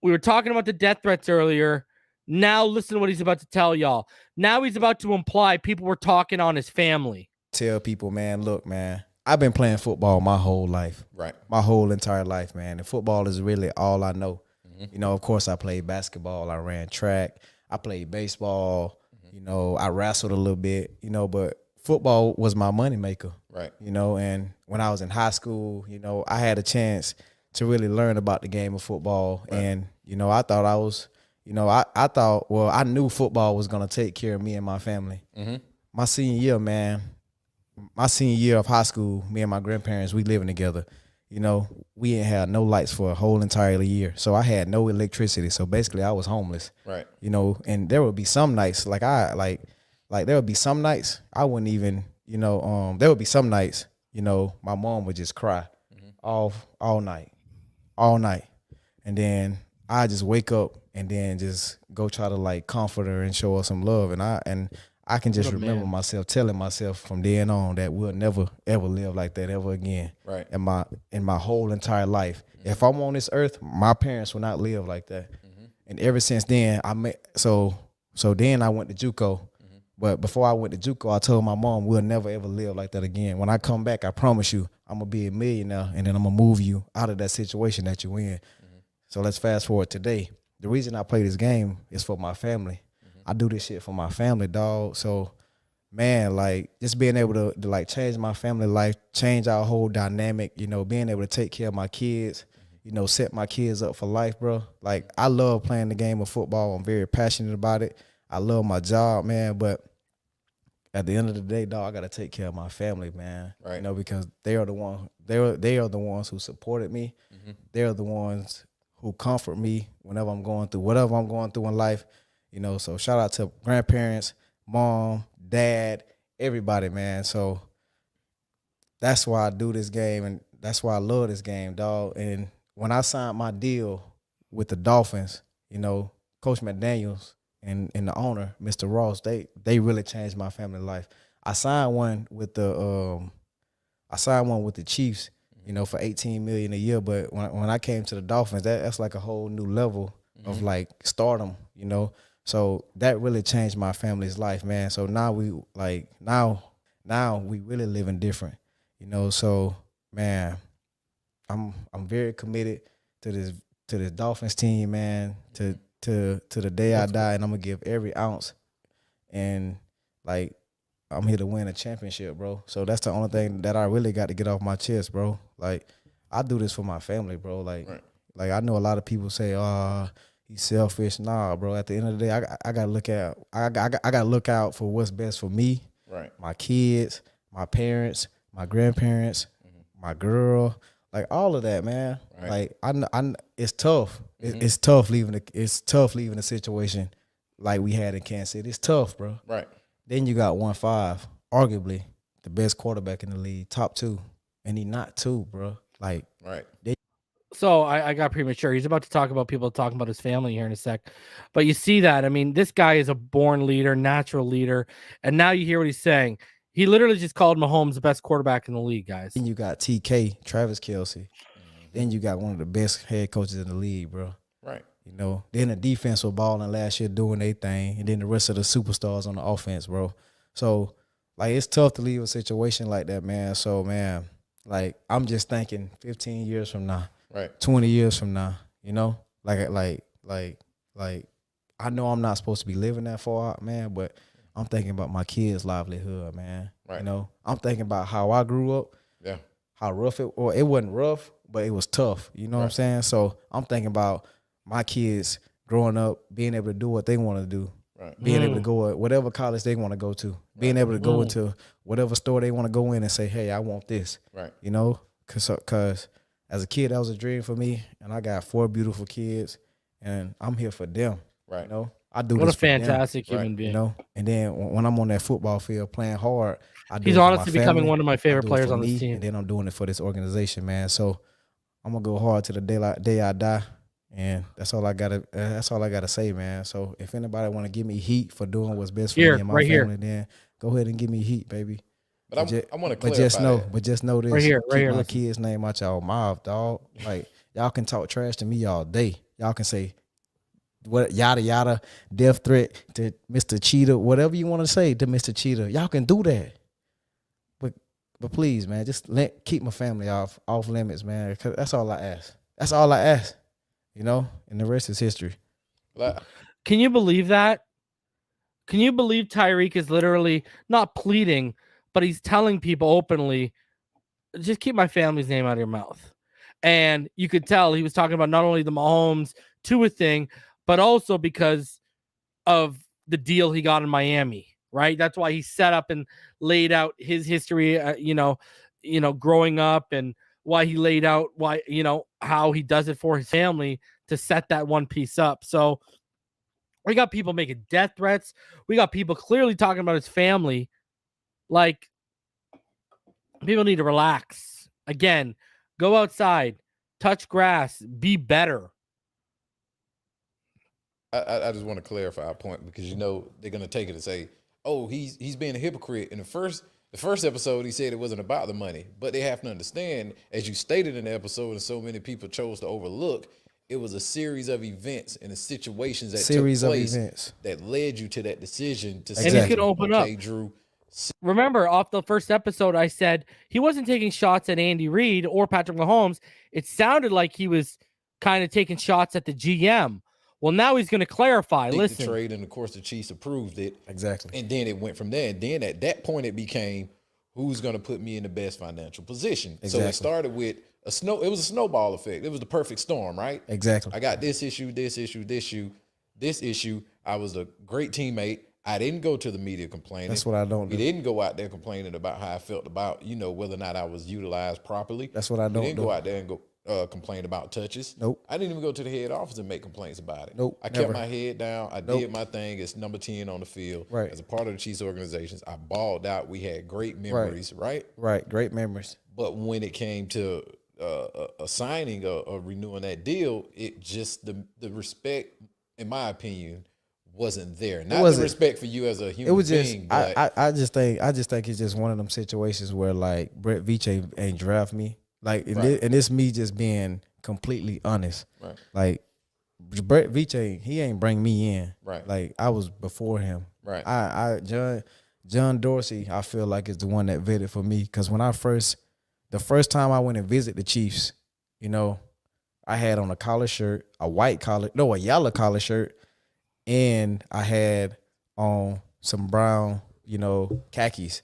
Speaker 2: We were talking about the death threats earlier. Now listen to what he's about to tell y'all. Now he's about to imply people were talking on his family.
Speaker 3: tell people, man, look, man, I've been playing football my whole life.
Speaker 4: Right.
Speaker 3: My whole entire life, man. And football is really all I know. You know, of course, I played basketball. I ran track. I played baseball. You know, I wrestled a little bit, you know, but football was my moneymaker.
Speaker 4: Right.
Speaker 3: You know, and when I was in high school, you know, I had a chance to really learn about the game of football. Right. And, you know, I thought I was, you know, I thought, well, I knew football was going to take care of me and my family. My senior year, man, my senior year of high school, me and my grandparents, we living together. You know, we ain't had no lights for a whole entire year. So I had no electricity. So basically I was homeless. Right. You know, and there would be some nights like there would be some nights I wouldn't even, you know, there would be some nights, you know, my mom would just cry all night. And then I just wake up and then just go try to like comfort her and show her some love. And I can just remember myself telling myself from then on that we'll never ever live like that ever again. Right. In my whole entire life. If I'm on this earth, my parents will not live like that. And ever since then, so then I went to JUCO. But before I went to JUCO, I told my mom we'll never ever live like that again. When I come back, I promise you, I'm gonna be a millionaire, and then I'm gonna move you out of that situation that you're in. So let's fast forward today. The reason I play this game is for my family. I do this shit for my family, dog. So, man, like just being able to like change my family life, change our whole dynamic, you know, being able to take care of my kids, you know, set my kids up for life, bro. Like I love playing the game of football. I'm very passionate about it. I love my job, man. But at the end of the day, dog, I gotta take care of my family, man. Right. You know, because they are the the ones who supported me. They are the ones who comfort me whenever I'm going through whatever I'm going through in life. You know, so shout out to grandparents, mom, dad, everybody, man. So that's why I do this game, and that's why I love this game, dog. And when I signed my deal with the Dolphins, you know, Coach McDaniels and the owner, Mr. Ross, they really changed my family life. I signed one with the Chiefs, you know, for $18 million a year. But when I came to the Dolphins, that's like a whole new level of like stardom, you know. So that really changed my family's life, man. So now we really living different, you know. So man, I'm very committed to this Dolphins team, man. To the day I die, and I'm gonna give every ounce. And like I'm here to win a championship, bro. So that's the only thing that I really got to get off my chest, bro. Like I do this for my family, bro. Like I know a lot of people say, he's selfish. Nah, bro. At the end of the day, I gotta look out for what's best for me, right? My kids, my parents, my grandparents, my girl, like all of that, man. Right. Like I it's tough. It's tough leaving a situation like we had in Kansas City. It's tough, bro. Right. Then you got 1-5, arguably the best quarterback in the league, top 2, and he not 2, bro. Like right.
Speaker 2: So I got premature. He's about to talk about people talking about his family here in a sec. But you see that. I mean, this guy is a born leader, natural leader. And now you hear what he's saying. He literally just called Mahomes the best quarterback in the league, guys.
Speaker 3: Then you got TK, Travis Kelce. Then you got one of the best head coaches in the league, bro. Right. You know, then the defense was balling last year doing their thing. And then the rest of the superstars on the offense, bro. So, like, it's tough to leave a situation like that, man. So, man, like, I'm just thinking 15 years from now. Right. 20 years from now, you know, like I know I'm not supposed to be living that far out, man, but I'm thinking about my kids' livelihood, man. Right. You know, I'm thinking about how I grew up. Yeah. How rough it wasn't rough, but it was tough. You know what I'm saying? So I'm thinking about my kids growing up, being able to do what they want to do. Right. Being able to go at whatever college they want to go to. Being able to go into whatever store they want to go in and say, hey, I want this. Right. You know, because as a kid, that was a dream for me, and I got 4 beautiful kids, and I'm here for them. Right. You know, I do. What this
Speaker 2: a fantastic
Speaker 3: for them,
Speaker 2: human being.
Speaker 3: You know, and then when I'm on that football field playing hard,
Speaker 2: he's honestly becoming one of my favorite players on this team.
Speaker 3: And then I'm doing it for this organization, man. So I'm gonna go hard to the day I die, and that's all I gotta say, man. So if anybody want to give me heat for doing what's best for me and my family, then go ahead and give me heat, baby. But I want to clarify but just know this.
Speaker 2: Right here,
Speaker 3: keep my
Speaker 2: listen.
Speaker 3: kids' name out y'all mouth, dog. Like y'all can talk trash to me all day. Y'all can say what yada yada, death threat to Mr. Cheetah, whatever you want to say to Mr. Cheetah. Y'all can do that. But please, man, just keep my family off limits, man. 'Cause that's all I ask. That's all I ask. You know, and the rest is history.
Speaker 2: Can you believe that? Can you believe Tyreek is literally not pleading, but he's telling people openly, just keep my family's name out of your mouth. And you could tell he was talking about not only the Mahomes Tua thing, but also because of the deal he got in Miami, right? That's why he set up and laid out his history, growing up, and why he laid out how he does it for his family to set that one piece up. So we got people making death threats. We got people clearly talking about his family. Like, people need to relax. Again, go outside, touch grass, be better.
Speaker 4: I just want to clarify a point because they're gonna take it and say, "Oh, he's being a hypocrite." In the first episode, he said it wasn't about the money, but they have to understand, as you stated in the episode, and so many people chose to overlook, it was a series of events and the situations that took place that led you to that decision to say,
Speaker 2: and he's gonna open up.
Speaker 4: Drew.
Speaker 2: Remember, off the first episode, I said he wasn't taking shots at Andy Reid or Patrick Mahomes. It sounded like he was kind of taking shots at the GM. Well, now he's going to clarify. Listen,
Speaker 4: the trade, and of course the Chiefs approved it.
Speaker 3: Exactly.
Speaker 4: And then it went from there. And then at that point, it became, who's going to put me in the best financial position? Exactly. So it started with it was a snowball effect. It was the perfect storm, right?
Speaker 3: Exactly.
Speaker 4: I got this issue, this issue, this issue. I was a great teammate. I didn't go to the media complaining.
Speaker 3: That's what I don't do.
Speaker 4: We didn't go out there complaining about how I felt about, whether or not I was utilized properly.
Speaker 3: That's what I don't do.
Speaker 4: We didn't go out there and go complain about touches.
Speaker 3: Nope.
Speaker 4: I didn't even go to the head office and make complaints about it.
Speaker 3: Nope.
Speaker 4: I kept my head down. I did my thing as number 10 on the field.
Speaker 3: Right.
Speaker 4: As a part of the Chiefs organizations, I balled out. We had great memories, right?
Speaker 3: Right. Great memories.
Speaker 4: But when it came to a signing or renewing that deal, it just, the respect, in my opinion, wasn't there. Not the respect for you as a human being. But
Speaker 3: I just think it's just one of them situations where, like, Brett Veach ain't draft me. Like, and it's me just being completely honest.
Speaker 4: Right.
Speaker 3: Like, Brett Veach he ain't bring me in.
Speaker 4: Right.
Speaker 3: Like, I was before him.
Speaker 4: Right.
Speaker 3: John Dorsey, I feel like, is the one that vetted for me, because when the first time I went and visit the Chiefs, I had on a yellow collar shirt, and I had on some brown, khakis.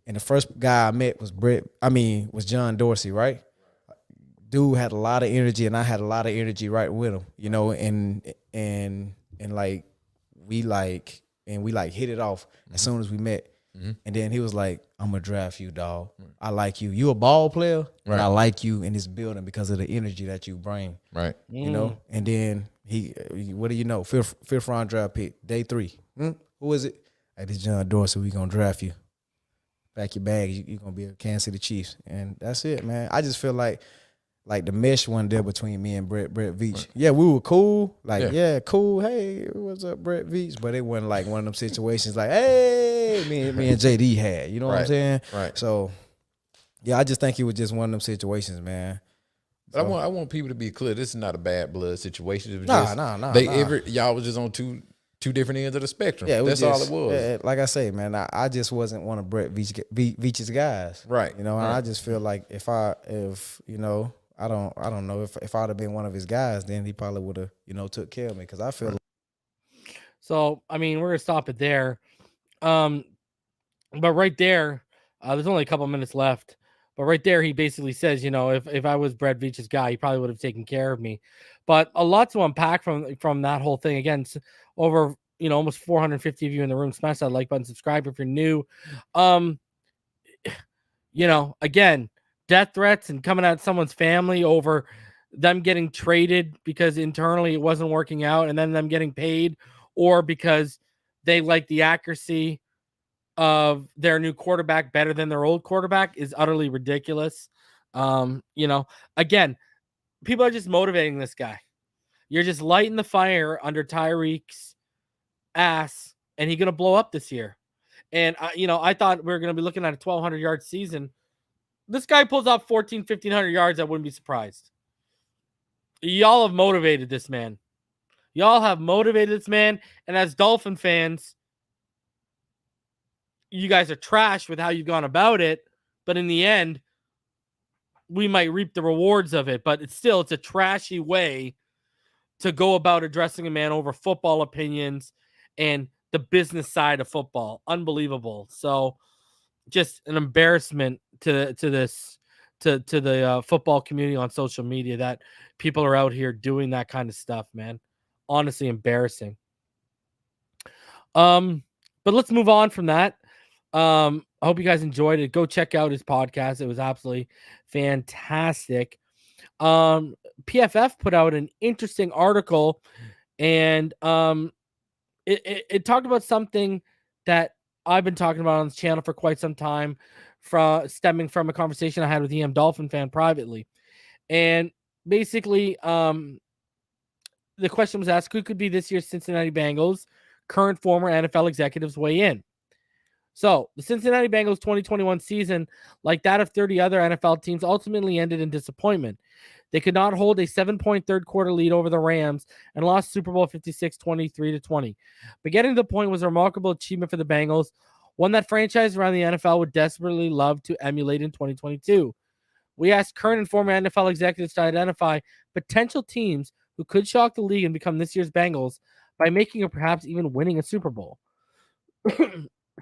Speaker 3: And the first guy I met was John Dorsey, right? Dude had a lot of energy, and I had a lot of energy right with him, and like we hit it off as soon as we met. Mm-hmm. And then he was like, "I'm gonna draft you, dog. I like you. You a ball player, and I like you in this building because of the energy that you bring."
Speaker 4: Right.
Speaker 3: And then what do you know? Fifth round draft pick, day 3. Who is it? Hey, this John Dorsey. We gonna draft you. Pack your bags. You're gonna be a Kansas City Chiefs, and that's it, man. I just feel like the mesh wasn't there between me and Brett Veach. Right. Yeah, we were cool. Cool. Hey, what's up, Brett Veach? But it wasn't like one of them situations like, hey, me and JD had. You know what I'm saying?
Speaker 4: Right.
Speaker 3: So, yeah, I just think it was just one of them situations, man.
Speaker 4: But I want people to be clear. This is not a bad blood situation. It was
Speaker 3: nah.
Speaker 4: Y'all was just on two different ends of the spectrum.
Speaker 3: Yeah,
Speaker 4: that's all it was.
Speaker 3: Yeah, like I say, man, I just wasn't one of Brett Veach's guys.
Speaker 4: Right.
Speaker 3: And I just feel like if I don't know if I'd have been one of his guys, then he probably would have took care of me, because I feel like.
Speaker 2: So, I mean, we're gonna stop it there. But right there, there's only a couple minutes left. But right there, he basically says, if I was Brett Veach's guy, he probably would have taken care of me. But a lot to unpack from that whole thing. Again, over almost 450 of you in the room. Smash that like button, subscribe if you're new. Again, death threats and coming at someone's family over them getting traded because internally it wasn't working out, and then them getting paid, or because they like the accuracy of their new quarterback better than their old quarterback, is utterly ridiculous. Again, people are just motivating this guy. You're just lighting the fire under Tyreek's ass, and he's going to blow up this year. And, I thought we were going to be looking at a 1,200-yard season. This guy pulls off 1,500 yards. I wouldn't be surprised. Y'all have motivated this man. And as Dolphin fans, you guys are trash with how you've gone about it. but in the end, we might reap the rewards of it. But it's a trashy way to go about addressing a man over football opinions and the business side of football. Unbelievable. So just an embarrassment to the football community on social media that people are out here doing that kind of stuff, man. Honestly, embarrassing. But let's move on from that. I hope you guys enjoyed it. Go check out his podcast. It was absolutely fantastic. PFF put out an interesting article, and it talked about something that I've been talking about on this channel for quite some time, stemming from a conversation I had with EM Dolphin fan privately. And basically, the question was asked, who could be this year's Cincinnati Bengals? Current, former NFL executives weigh in. So the Cincinnati Bengals 2021 season, like that of 30 other NFL teams, ultimately ended in disappointment. They could not hold a 7-point third quarter lead over the Rams and lost Super Bowl 56 23-20. But getting to the point was a remarkable achievement for the Bengals, one that franchise around the NFL would desperately love to emulate in 2022. We asked current and former NFL executives to identify potential teams who could shock the league and become this year's Bengals by making or perhaps even winning a Super Bowl.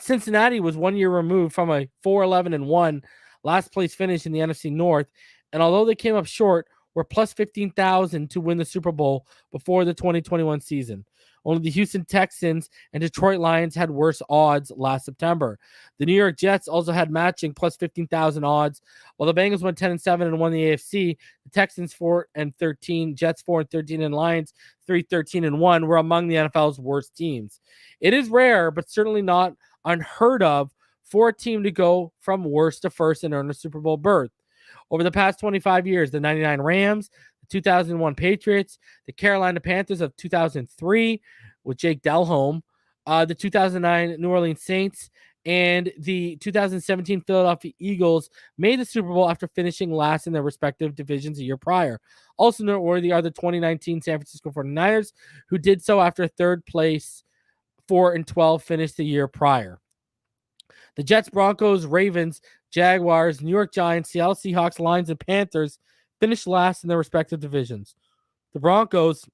Speaker 2: Cincinnati was 1 year removed from a 4-11-1 last place finish in the NFC North, and although they came up short, were plus 15,000 to win the Super Bowl before the 2021 season. Only the Houston Texans and Detroit Lions had worse odds last September. The New York Jets also had matching plus 15,000 odds. While the Bengals went 10-7 and won the AFC, the Texans 4-13, Jets 4-13, and Lions 3-13-1 were among the NFL's worst teams. It is rare, but certainly not unheard of, for a team to go from worst to first and earn a Super Bowl berth. Over the past 25 years, the 99 Rams, the 2001 Patriots, the Carolina Panthers of 2003 with Jake Delhomme, the 2009 New Orleans Saints, and the 2017 Philadelphia Eagles made the Super Bowl after finishing last in their respective divisions a year prior. Also noteworthy are the 2019 San Francisco 49ers, who did so after third place 4-12 finished the year prior. The Jets, Broncos, Ravens, Jaguars, New York Giants, Seattle Seahawks, Lions, and Panthers finished last in their respective divisions. The Broncos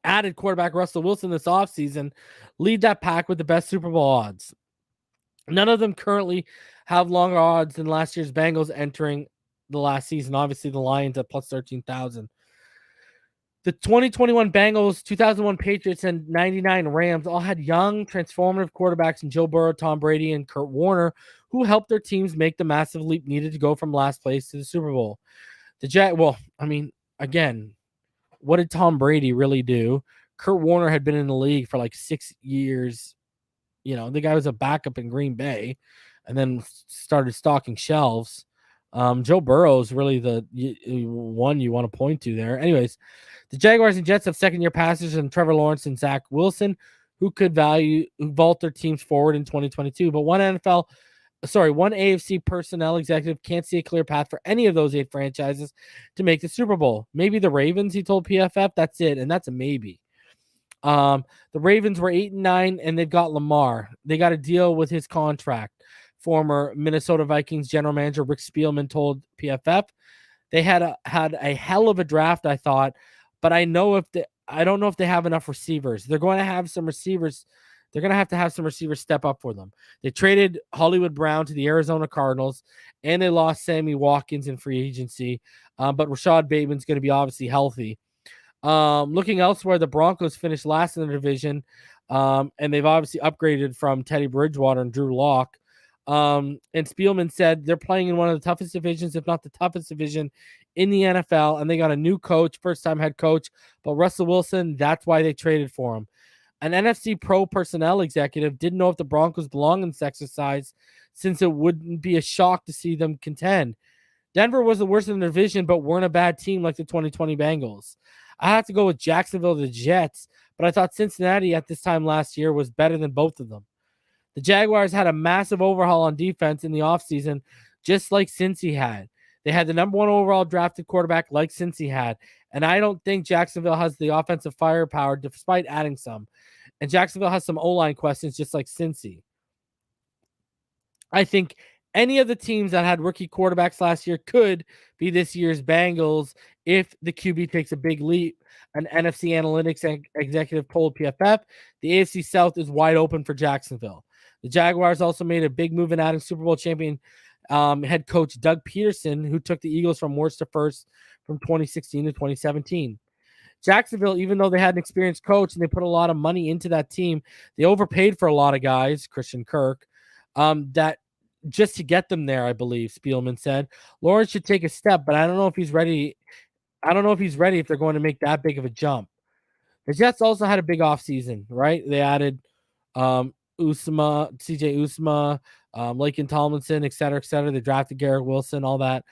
Speaker 2: added quarterback Russell Wilson this offseason, lead that pack with the best Super Bowl odds. None of them currently have longer odds than last year's Bengals entering the last season. Obviously, the Lions at plus 13,000. The 2021 Bengals, 2001 Patriots, and 99 Rams all had young, transformative quarterbacks in Joe Burrow, Tom Brady, and Kurt Warner, who helped their teams make the massive leap needed to go from last place to the Super Bowl. Again, what did Tom Brady really do? Kurt Warner had been in the league for like 6 years. You know, the guy was a backup in Green Bay and then started stocking shelves. Joe Burrow is really the one you want to point to there. Anyways, the Jaguars and Jets have second-year passers in Trevor Lawrence and Zach Wilson, who vault their teams forward in 2022. But one AFC personnel executive can't see a clear path for any of those 8 franchises to make the Super Bowl. Maybe the Ravens, he told PFF. That's it, and that's a maybe. The Ravens were 8-9, and they've got Lamar. They got to deal with his contract. Former Minnesota Vikings general manager Rick Spielman told PFF they had a hell of a draft, I thought, but I don't know if they have enough receivers. They're going to have some receivers. They're going to have some receivers step up for them. They traded Hollywood Brown to the Arizona Cardinals, and they lost Sammy Watkins in free agency. But Rashad Bateman's going to be obviously healthy. Looking elsewhere, the Broncos finished last in the division, and they've obviously upgraded from Teddy Bridgewater and Drew Lock. And Spielman said they're playing in one of the toughest divisions, if not the toughest division in the NFL, and they got a new coach, first-time head coach, but Russell Wilson, that's why they traded for him. An NFC Pro personnel executive didn't know if the Broncos belong in this exercise, since it wouldn't be a shock to see them contend. Denver was the worst in the division, but weren't a bad team like the 2020 Bengals. I have to go with Jacksonville, the Jets, but I thought Cincinnati at this time last year was better than both of them. The Jaguars had a massive overhaul on defense in the offseason, just like Cincy had. They had the number 1 overall drafted quarterback like Cincy had, and I don't think Jacksonville has the offensive firepower despite adding some. And Jacksonville has some O-line questions just like Cincy. I think any of the teams that had rookie quarterbacks last year could be this year's Bengals if the QB takes a big leap. An NFC Analytics executive told PFF the AFC South is wide open for Jacksonville. The Jaguars also made a big move in adding Super Bowl champion head coach Doug Peterson, who took the Eagles from worst to first from 2016 to 2017. Jacksonville, even though they had an experienced coach and they put a lot of money into that team, they overpaid for a lot of guys, Christian Kirk, that just to get them there, I believe, Spielman said. Lawrence should take a step, but I don't know if he's ready. I don't know if he's ready if they're going to make that big of a jump. The Jets also had a big offseason, right? They added CJ Usma, Laken Tomlinson, et cetera, et cetera. They drafted Garrett Wilson, all that.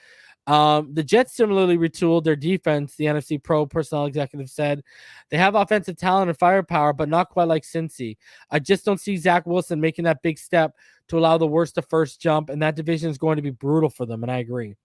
Speaker 2: The Jets similarly retooled their defense. The NFC Pro personnel executive said they have offensive talent and firepower, but not quite like Cincy. I just don't see Zach Wilson making that big step to allow the worst to first jump, and that division is going to be brutal for them, and I agree.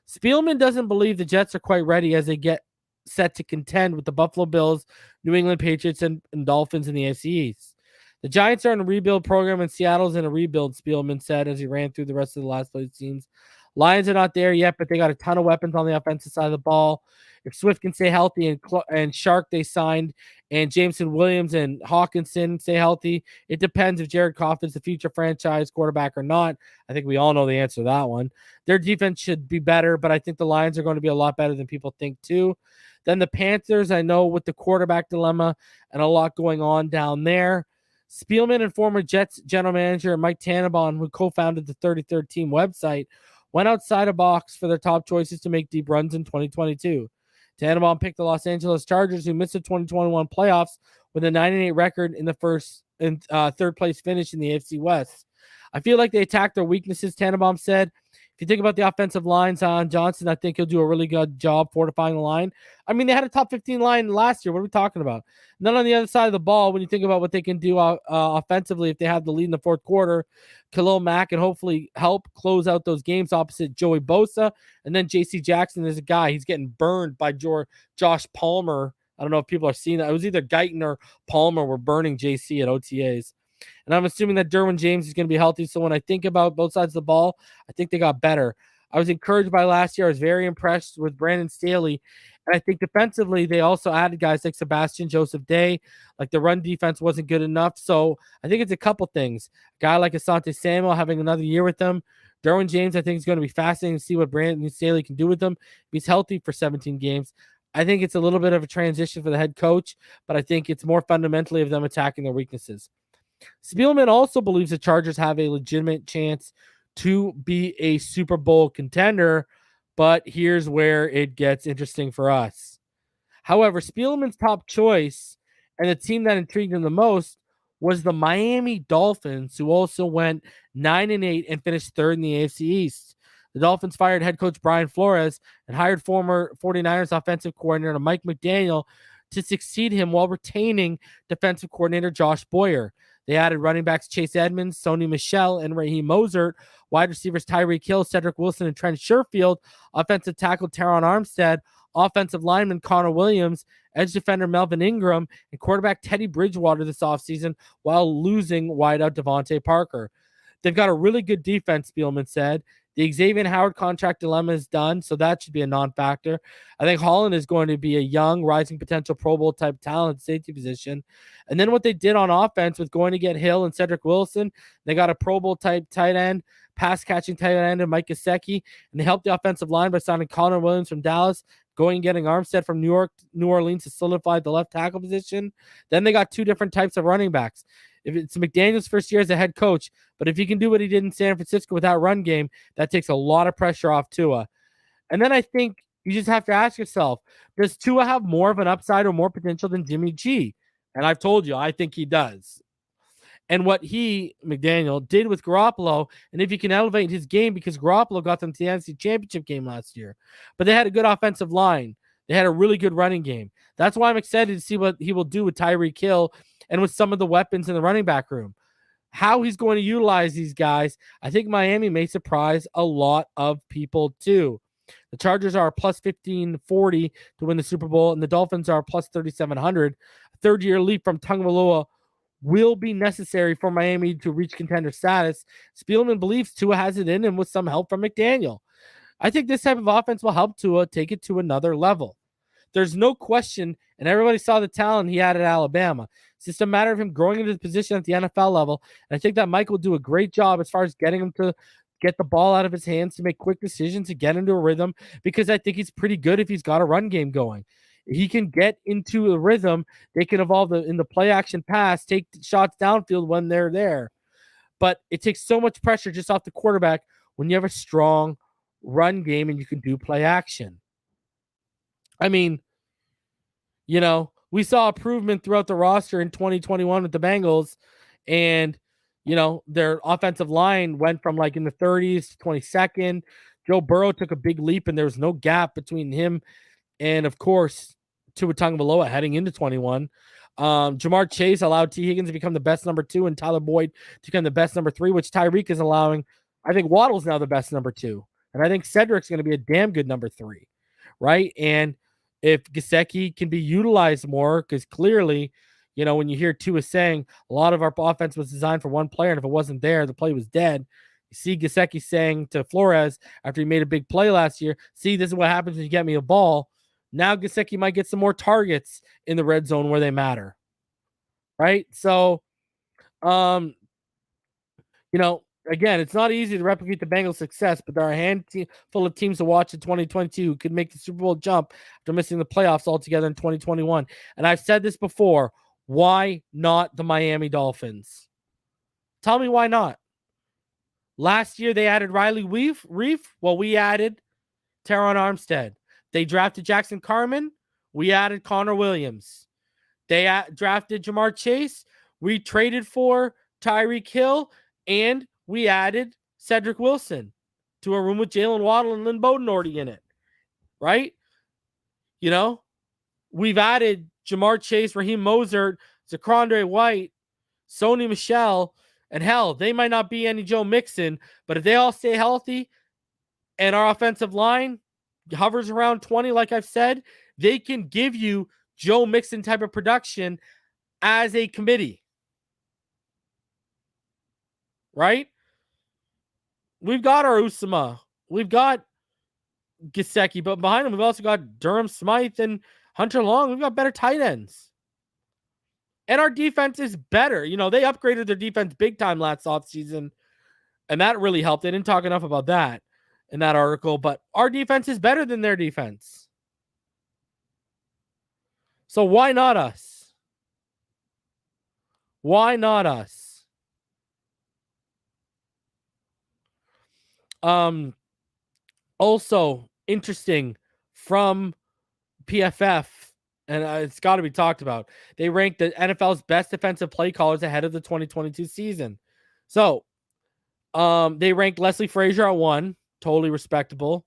Speaker 2: Spielman doesn't believe the Jets are quite ready as they get set to contend with the Buffalo Bills, New England Patriots, and Dolphins in the AFC East. The Giants are in a rebuild program, and Seattle's in a rebuild, Spielman said as he ran through the rest of the last place teams. Lions are not there yet, but they got a ton of weapons on the offensive side of the ball. If Swift can stay healthy and Shark they signed, and Jameson Williams and Hawkinson stay healthy, it depends if Jared Goff is the future franchise quarterback or not. I think we all know the answer to that one. Their defense should be better, but I think the Lions are going to be a lot better than people think too. Then the Panthers, I know with the quarterback dilemma and a lot going on down there. Spielman and former Jets general manager Mike Tannenbaum, who co-founded the 33rd Team website, went outside a box for their top choices to make deep runs in 2022. Tannenbaum picked the Los Angeles Chargers, who missed the 2021 playoffs with a 9-8 record in the third place finish in the AFC West. I feel like they attacked their weaknesses, Tannenbaum said. If you think about the offensive line, Zion Johnson, I think he'll do a really good job fortifying the line. I mean, they had a top 15 line last year. What are we talking about? And then on the other side of the ball, when you think about what they can do offensively, if they have the lead in the fourth quarter, Khalil Mack can hopefully help close out those games opposite Joey Bosa. And then J.C. Jackson is a guy. He's getting burned by Josh Palmer. I don't know if people are seeing that. It was either Guyton or Palmer were burning J.C. at OTAs. And I'm assuming that Derwin James is going to be healthy. So when I think about both sides of the ball, I think they got better. I was encouraged by last year. I was very impressed with Brandon Staley. And I think defensively, they also added guys like Sebastian Joseph Day. Like the run defense wasn't good enough. So I think it's a couple things. A guy like Asante Samuel having another year with them. Derwin James, I think, is going to be fascinating to see what Brandon Staley can do with them. If he's healthy for 17 games. I think it's a little bit of a transition for the head coach, but I think it's more fundamentally of them attacking their weaknesses. Spielman also believes the Chargers have a legitimate chance to be a Super Bowl contender, but here's where it gets interesting for us. However, Spielman's top choice and the team that intrigued him the most was the Miami Dolphins, who also went 9-8 and finished third in the AFC East. The Dolphins fired head coach Brian Flores and hired former 49ers offensive coordinator Mike McDaniel to succeed him while retaining defensive coordinator Josh Boyer. They added running backs Chase Edmonds, Sony Michel, and Raheem Mostert, wide receivers Tyreek Hill, Cedric Wilson, and Trent Sherfield, offensive tackle Teron Armstead, offensive lineman Connor Williams, edge defender Melvin Ingram, and quarterback Teddy Bridgewater this offseason while losing wideout Devontae Parker. They've got a really good defense, Spielman said. The Xavier Howard contract dilemma is done, so that should be a non-factor. I think Holland is going to be a young, rising potential Pro Bowl type talent safety position. And then what they did on offense with going to get Hill and Cedric Wilson, they got a Pro Bowl type tight end, pass-catching tight end, and Mike Gesicki, and they helped the offensive line by signing Connor Williams from Dallas, going and getting Armstead from New Orleans to solidify the left tackle position. Then they got two different types of running backs. If it's McDaniel's first year as a head coach, but if he can do what he did in San Francisco with that run game, that takes a lot of pressure off Tua. And then I think you just have to ask yourself, does Tua have more of an upside or more potential than Jimmy G? And I've told you, I think he does. And what McDaniel, did with Garoppolo, and if he can elevate his game, because Garoppolo got them to the NFC Championship game last year. But they had a good offensive line. They had a really good running game. That's why I'm excited to see what he will do with Tyreek Hill and with some of the weapons in the running back room. How he's going to utilize these guys, I think Miami may surprise a lot of people too. The Chargers are plus 1540 to win the Super Bowl, and the Dolphins are plus 3,700. A third-year leap from Tagovailoa will be necessary for Miami to reach contender status. Spielman believes Tua has it in him with some help from McDaniel. I think this type of offense will help Tua take it to another level. There's no question, and everybody saw the talent he had at Alabama. It's just a matter of him growing into the position at the NFL level. And I think that Mike will do a great job as far as getting him to get the ball out of his hands, to make quick decisions, to get into a rhythm, because I think he's pretty good if he's got a run game going. He can get into a rhythm. They can evolve in the play action pass, take shots downfield when they're there. But it takes so much pressure just off the quarterback when you have a strong run game and you can do play action. I mean, we saw improvement throughout the roster in 2021 with the Bengals, and their offensive line went from like in the 30s to 22nd. Joe Burrow took a big leap, and there was no gap between him and, of course, Tua Tagovailoa heading into 21. Jamar Chase allowed T. Higgins to become the best number 2 and Tyler Boyd to become the best number 3, which Tyreek is allowing. I think Waddle's now the best number 2, and I think Cedric's going to be a damn good number 3, right? And if Gesicki can be utilized more, because clearly, when you hear Tua saying a lot of our offense was designed for one player, and if it wasn't there, the play was dead. You see Gesicki saying to Flores after he made a big play last year, see, this is what happens when you get me a ball. Now Gesicki might get some more targets in the red zone where they matter, right? So, again, it's not easy to replicate the Bengals' success, but there are a handful of teams to watch in 2022 who could make the Super Bowl jump after missing the playoffs altogether in 2021. And I've said this before, why not the Miami Dolphins? Tell me why not. Last year, they added Riley Reef. Well, we added Teron Armstead. They drafted Jackson Carman. We added Connor Williams. They drafted Jamar Chase. We traded for Tyreek Hill, and we added Cedric Wilson to a room with Jalen Waddle and Lynn Bowden already in it, right? We've added Jamar Chase, Raheem Mostert, Zachrandre White, Sony Michel, and hell, they might not be any Joe Mixon, but if they all stay healthy and our offensive line hovers around 20, like I've said, they can give you Joe Mixon type of production as a committee, right? We've got our Usama. We've got Gesicki, but behind him, we've also got Durham Smythe and Hunter Long. We've got better tight ends. And our defense is better. They upgraded their defense big time last offseason, and that really helped. They didn't talk enough about that in that article, but our defense is better than their defense. So why not us? Why not us? Also interesting from PFF, and it's got to be talked about. They ranked the NFL's best defensive play callers ahead of the 2022 season. So, they ranked Leslie Frazier at 1, totally respectable.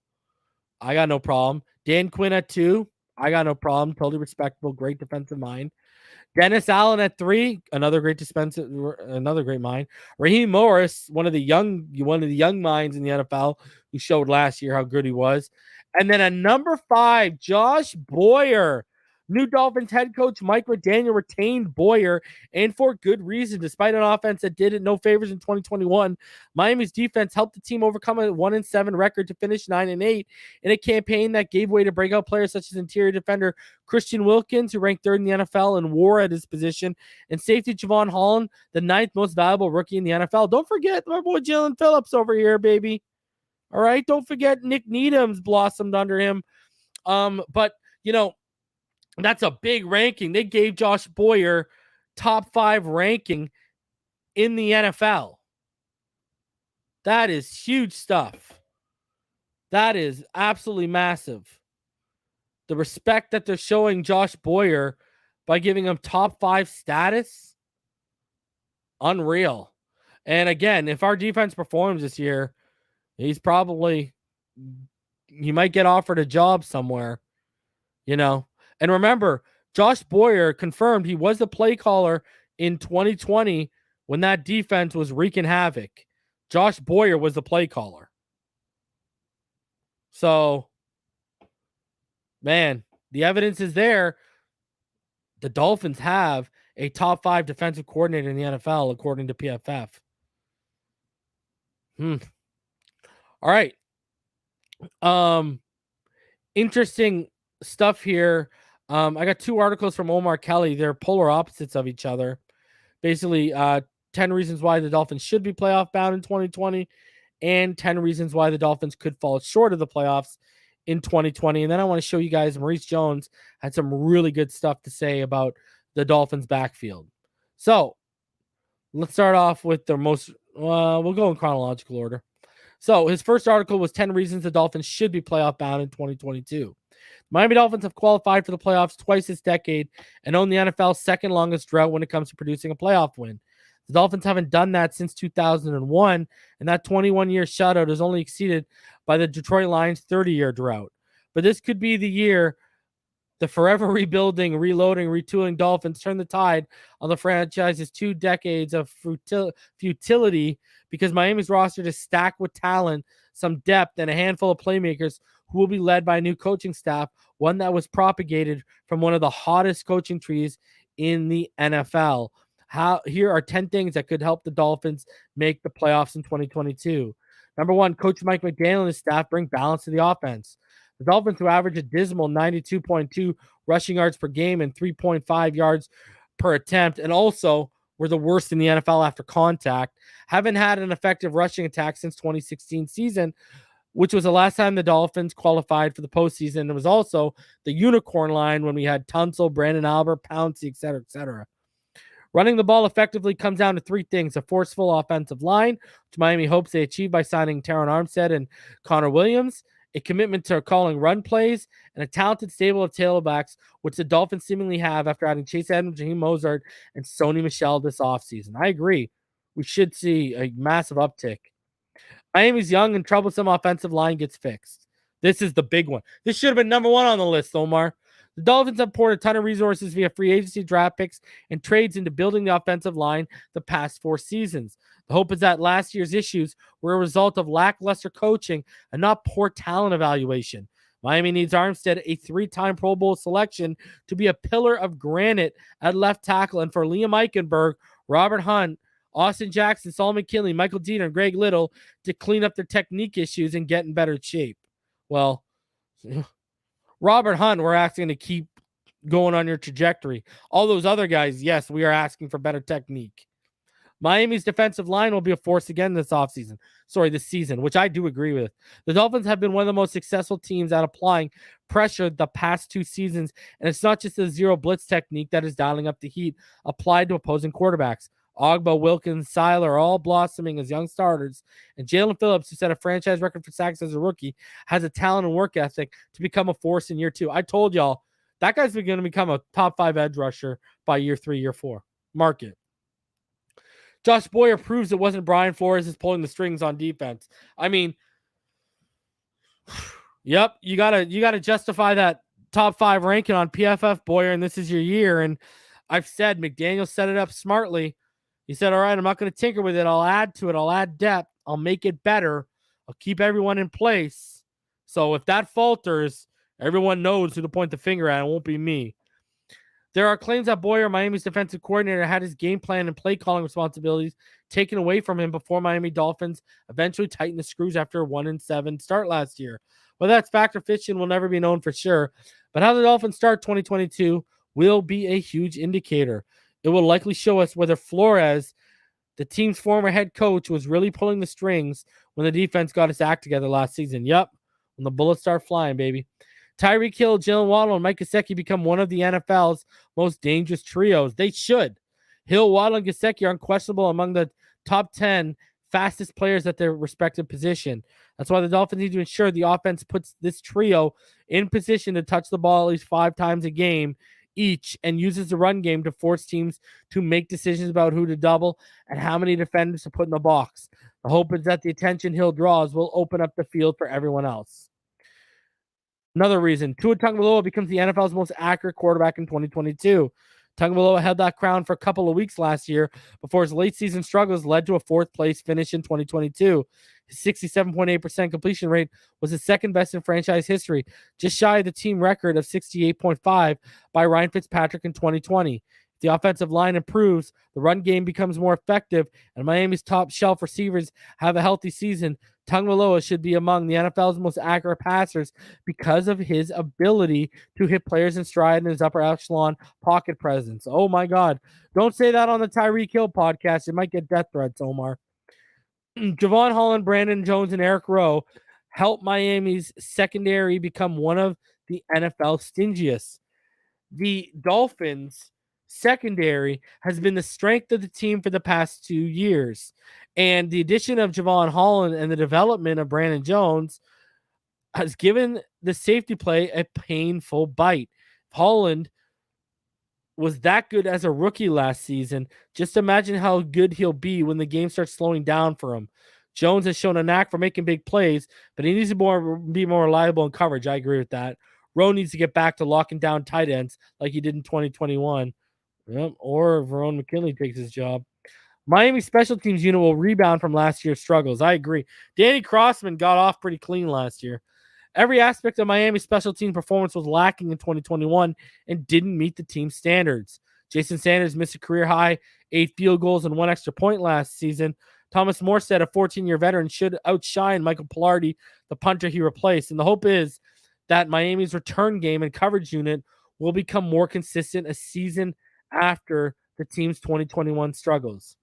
Speaker 2: I got no problem. Dan Quinn at 2, I got no problem, totally respectable, great defensive mind. Dennis Allen at 3, another great mind. Raheem Morris, one of the young minds in the NFL, who showed last year how good he was. And then at number 5, Josh Boyer. New Dolphins head coach Mike McDaniel retained Boyer, and for good reason. Despite an offense that did it no favors in 2021, Miami's defense helped the team overcome a 1-7 record to finish 9-8 in a campaign that gave way to breakout players such as interior defender Christian Wilkins, who ranked 3rd in the NFL and war at his position, and safety Javon Holland, the 9th most valuable rookie in the NFL. Don't forget my boy Jalen Phillips over here, baby. All right, don't forget Nick Needham's blossomed under him. But that's a big ranking. They gave Josh Boyer top 5 ranking in the NFL. That is huge stuff. That is absolutely massive. The respect that they're showing Josh Boyer by giving him top 5 status, unreal. And again, if our defense performs this year, he might get offered a job somewhere, And remember, Josh Boyer confirmed he was the play caller in 2020 when that defense was wreaking havoc. Josh Boyer was the play caller. So, man, the evidence is there. The Dolphins have a top 5 defensive coordinator in the NFL, according to PFF. All right. Interesting stuff here. I got 2 articles from Omar Kelly. They're polar opposites of each other. Basically, 10 reasons why the Dolphins should be playoff bound in 2020 and 10 reasons why the Dolphins could fall short of the playoffs in 2020. And then I want to show you guys Maurice Jones had some really good stuff to say about the Dolphins backfield. So let's start off with the most, we'll go in chronological order. So his first article was 10 reasons the Dolphins should be playoff bound in 2022. Miami Dolphins have qualified for the playoffs twice this decade and own the NFL's second longest drought when it comes to producing a playoff win. The Dolphins haven't done that since 2001, and that 21-year shutout is only exceeded by the Detroit Lions' 30-year drought. But this could be the year the forever rebuilding, reloading, retooling Dolphins turn the tide on the franchise's 2 decades of futility, because Miami's roster is stacked with talent, some depth, and a handful of playmakers who will be led by a new coaching staff, one that was propagated from one of the hottest coaching trees in the NFL. Here are 10 things that could help the Dolphins make the playoffs in 2022. Number 1, Coach Mike McDaniel and his staff bring balance to the offense. The Dolphins, who average a dismal 92.2 rushing yards per game and 3.5 yards per attempt, and also were the worst in the NFL after contact, haven't had an effective rushing attack since 2016 season, which was the last time the Dolphins qualified for the postseason. It was also the unicorn line when we had Tunsil, Brandon Albert, Pouncey, etc., etc. Running the ball effectively comes down to 3 things: a forceful offensive line, which Miami hopes they achieve by signing Teron Armstead and Connor Williams, a commitment to calling run plays, and a talented stable of tailbacks, which the Dolphins seemingly have after adding Chase Edmonds, Jaheim Mostert, and Sony Michel this offseason. I agree. We should see a massive uptick. Miami's young and troublesome offensive line gets fixed. This is the big one. This should have been number 1 on the list, Omar. The Dolphins have poured a ton of resources via free agency, draft picks, and trades into building the offensive line the past 4 seasons. The hope is that last year's issues were a result of lackluster coaching and not poor talent evaluation. Miami needs Armstead, a 3-time Pro Bowl selection, to be a pillar of granite at left tackle, and for Liam Eichenberg, Robert Hunt, Austin Jackson, Solomon Kinley, Michael Dean, and Greg Little to clean up their technique issues and get in better shape. Well, Robert Hunt, we're asking to keep going on your trajectory. All those other guys, yes, we are asking for better technique. Miami's defensive line will be a force again this season, which I do agree with. The Dolphins have been one of the most successful teams at applying pressure the past 2 seasons, and it's not just the zero blitz technique that is dialing up the heat applied to opposing quarterbacks. Ogba, Wilkins, Seiler are all blossoming as young starters, and Jalen Phillips, who set a franchise record for sacks as a rookie, has a talent and work ethic to become a force in year 2. I told y'all, that guy's going to become a top 5 edge rusher by year 3, year 4. Mark it. Josh Boyer proves it wasn't Brian Flores is pulling the strings on defense. I mean, yep, you gotta justify that top 5 ranking on PFF, Boyer, and this is your year. And I've said McDaniel set it up smartly. He said, all right, I'm not going to tinker with it. I'll add to it. I'll add depth. I'll make it better. I'll keep everyone in place. So if that falters, everyone knows who to point the finger at. It won't be me. There are claims that Boyer, Miami's defensive coordinator, had his game plan and play calling responsibilities taken away from him before Miami Dolphins eventually tightened the screws after a 1-7 start last year. Whether that's fact or fiction will never be known for sure, but how the Dolphins start 2022 will be a huge indicator. It will likely show us whether Flores, the team's former head coach, was really pulling the strings when the defense got its act together last season. Yep, when the bullets start flying, baby. Tyreek Hill, Jalen Waddle, and Mike Gesicki become one of the NFL's most dangerous trios. They should. Hill, Waddle, and Gesicki are unquestionable among the top 10 fastest players at their respective position. That's why the Dolphins need to ensure the offense puts this trio in position to touch the ball at least 5 times a game each, and uses the run game to force teams to make decisions about who to double and how many defenders to put in the box. The hope is that the attention Hill draws will open up the field for everyone else. Another reason, Tua Tagovailoa becomes the NFL's most accurate quarterback in 2022. Tagovailoa held that crown for a couple of weeks last year before his late season struggles led to a 4th place finish in 2022. His 67.8% completion rate was the 2nd best in franchise history, just shy of the team record of 68.5 by Ryan Fitzpatrick in 2020. The offensive line improves, the run game becomes more effective, and Miami's top shelf receivers have a healthy season. Tagovailoa should be among the NFL's most accurate passers because of his ability to hit players in stride and his upper echelon pocket presence. Oh my God. Don't say that on the Tyreek Hill podcast. You might get death threats, Omar. Javon Holland, Brandon Jones, and Eric Rowe helped Miami's secondary become one of the NFL stingiest. The Dolphins' secondary has been the strength of the team for the past 2 years. And the addition of Javon Holland and the development of Brandon Jones has given the safety play a painful bite. Holland was that good as a rookie last season. Just imagine how good he'll be when the game starts slowing down for him. Jones has shown a knack for making big plays, but he needs to be more reliable in coverage. I agree with that. Rowe needs to get back to locking down tight ends like he did in 2021. Yep, or Verone McKinley takes his job. Miami special teams unit will rebound from last year's struggles. I agree. Danny Crossman got off pretty clean last year. Every aspect of Miami's special team performance was lacking in 2021 and didn't meet the team's standards. Jason Sanders missed a career-high 8 field goals and 1 extra point last season. Thomas Morstead, a 14-year veteran, should outshine Michael Pilardi, the punter he replaced. And the hope is that Miami's return game and coverage unit will become more consistent a season after the team's 2021 struggles.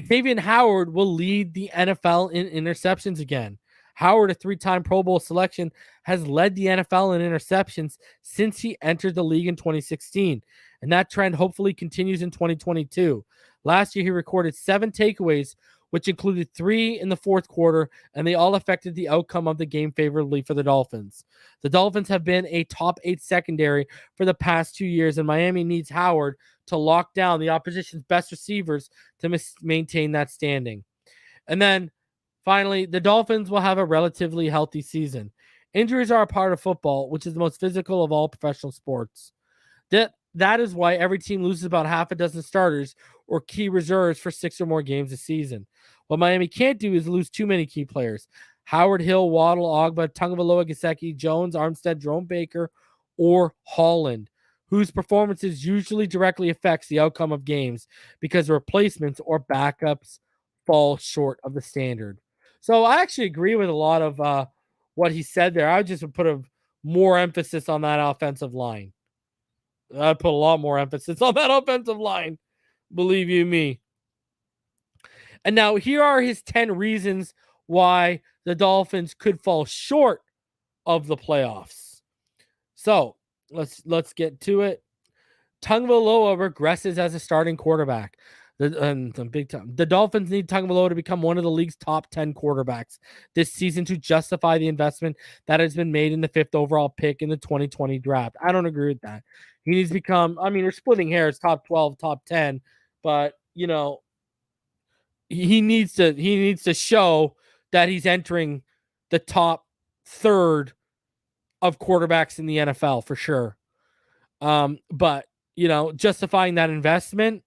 Speaker 2: Xavier Howard will lead the NFL in interceptions again. Howard, a 3-time Pro Bowl selection, has led the NFL in interceptions since he entered the league in 2016, and that trend hopefully continues in 2022. Last year, he recorded 7 takeaways, which included 3 in the fourth quarter, and they all affected the outcome of the game favorably for the Dolphins. The Dolphins have been a top 8 secondary for the past 2 years, and Miami needs Howard to lock down the opposition's best receivers to maintain that standing. And then, finally, the Dolphins will have a relatively healthy season. Injuries are a part of football, which is the most physical of all professional sports. That is why every team loses about half a dozen starters or key reserves for 6 or more games a season. What Miami can't do is lose too many key players. Howard, Hill, Waddle, Ogba, Tagovailoa, Gesicki, Jones, Armstead, Jerome Baker, or Holland, whose performances usually directly affects the outcome of games because replacements or backups fall short of the standard. So I actually agree with a lot of what he said there. I just would put a more emphasis on that offensive line. I'd put a lot more emphasis on that offensive line. Believe you me. And now here are his 10 reasons why the Dolphins could fall short of the playoffs. So let's get to it. Tagovailoa regresses as a starting quarterback. The Dolphins need Tagovailoa to become one of the league's top 10 quarterbacks this season to justify the investment that has been made in the 5th overall pick in the 2020 draft. I don't agree with that. He needs to become, we're splitting hairs, top 12, top 10, but he needs to show that he's entering the top third of quarterbacks in the NFL for sure. But justifying that investment,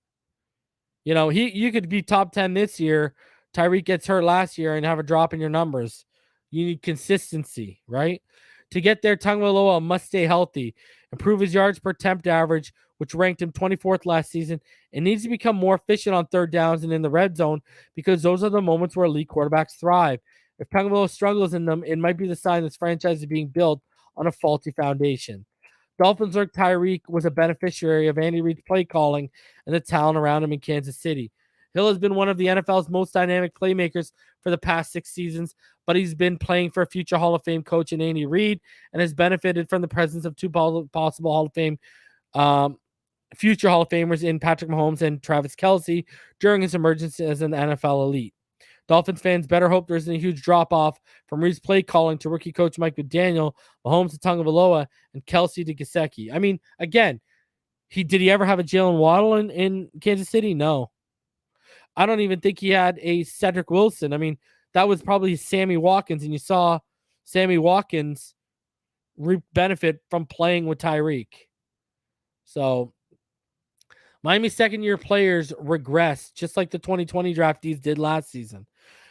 Speaker 2: you could be top 10 this year. Tyreek gets hurt last year and have a drop in your numbers. You need consistency, right? To get there, Tagovailoa must stay healthy, improve his yards per attempt average, which ranked him 24th last season, and needs to become more efficient on third downs and in the red zone because those are the moments where elite quarterbacks thrive. If Tagovailoa struggles in them, it might be the sign this franchise is being built on a faulty foundation. Dolphins like Tyreek was a beneficiary of Andy Reid's play calling and the talent around him in Kansas City. Hill has been one of the NFL's most dynamic playmakers for the past 6 seasons, but he's been playing for a future Hall of Fame coach in Andy Reid and has benefited from the presence of 2 possible Hall of Fame future Hall of Famers in Patrick Mahomes and Travis Kelce during his emergence as an NFL elite. Dolphins fans better hope there isn't a huge drop-off from Reid's play calling to rookie coach Mike McDaniel, Mahomes to Tagovailoa, and Kelce to Gesicki. Again, did he ever have a Jalen Waddle in Kansas City? No. I don't even think he had a Cedric Wilson. That was probably Sammy Watkins, and you saw Sammy Watkins benefit from playing with Tyreek. So, Miami's second-year players regress, just like the 2020 draftees did last season.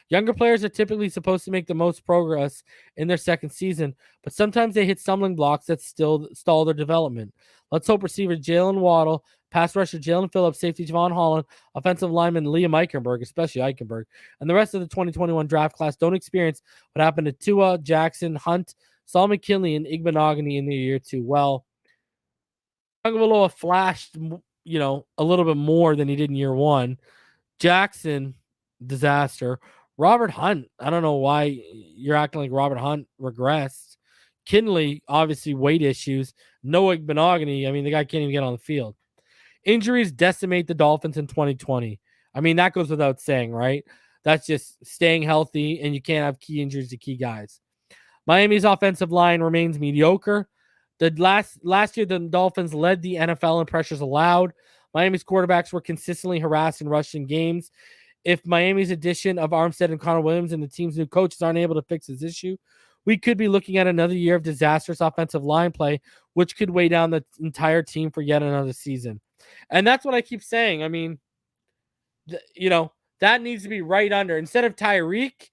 Speaker 2: Younger players are typically supposed to make the most progress in their second season, but sometimes they hit stumbling blocks that still stall their development. Let's hope receiver Jalen Waddle, pass rusher Jalen Phillips, safety Javon Holland, offensive lineman Liam Eichenberg, especially Eichenberg, and the rest of the 2021 draft class don't experience what happened to Tua, Jackson, Hunt, Saul McKinley, and Igbenogany in the year 2. Well, Tagovailoa flashed, a little bit more than he did in year 1. Jackson, disaster. Robert Hunt, I don't know why you're acting like Robert Hunt regressed. Kinley, obviously weight issues. Noah Benogany, the guy can't even get on the field. Injuries decimate the Dolphins in 2020. That goes without saying, right? That's just staying healthy, and you can't have key injuries to key guys. Miami's offensive line remains mediocre. The last year, the Dolphins led the NFL in pressures allowed. Miami's quarterbacks were consistently harassed and rushed in games. If Miami's addition of Armstead and Connor Williams and the team's new coaches aren't able to fix this issue, we could be looking at another year of disastrous offensive line play, which could weigh down the entire team for yet another season. And that's what I keep saying. That needs to be right under. Instead of Tyreek,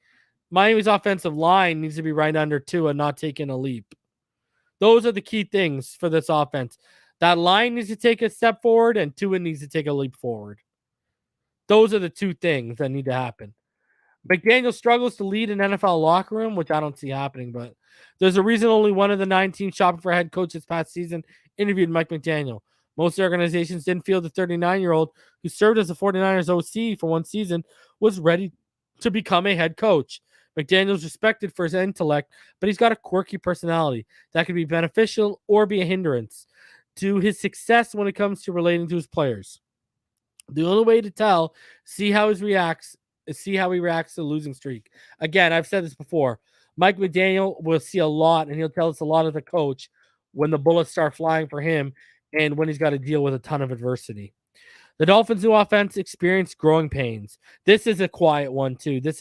Speaker 2: Miami's offensive line needs to be right under Tua, not taking a leap. Those are the key things for this offense. That line needs to take a step forward, and Tua needs to take a leap forward. Those are the two things that need to happen. McDaniel struggles to lead an NFL locker room, which I don't see happening, but there's a reason only one of the 9 teams shopping for a head coach this past season interviewed Mike McDaniel. Most organizations didn't feel the 39-year-old who served as the 49ers OC for one season was ready to become a head coach. McDaniel's respected for his intellect, but he's got a quirky personality that could be beneficial or be a hindrance to his success when it comes to relating to his players. The only way to tell, see how he reacts to losing streak. Again, I've said this before. Mike McDaniel will see a lot, and he'll tell us a lot as a coach when the bullets start flying for him and when he's got to deal with a ton of adversity. The Dolphins' new offense experienced growing pains. This is a quiet one, too. This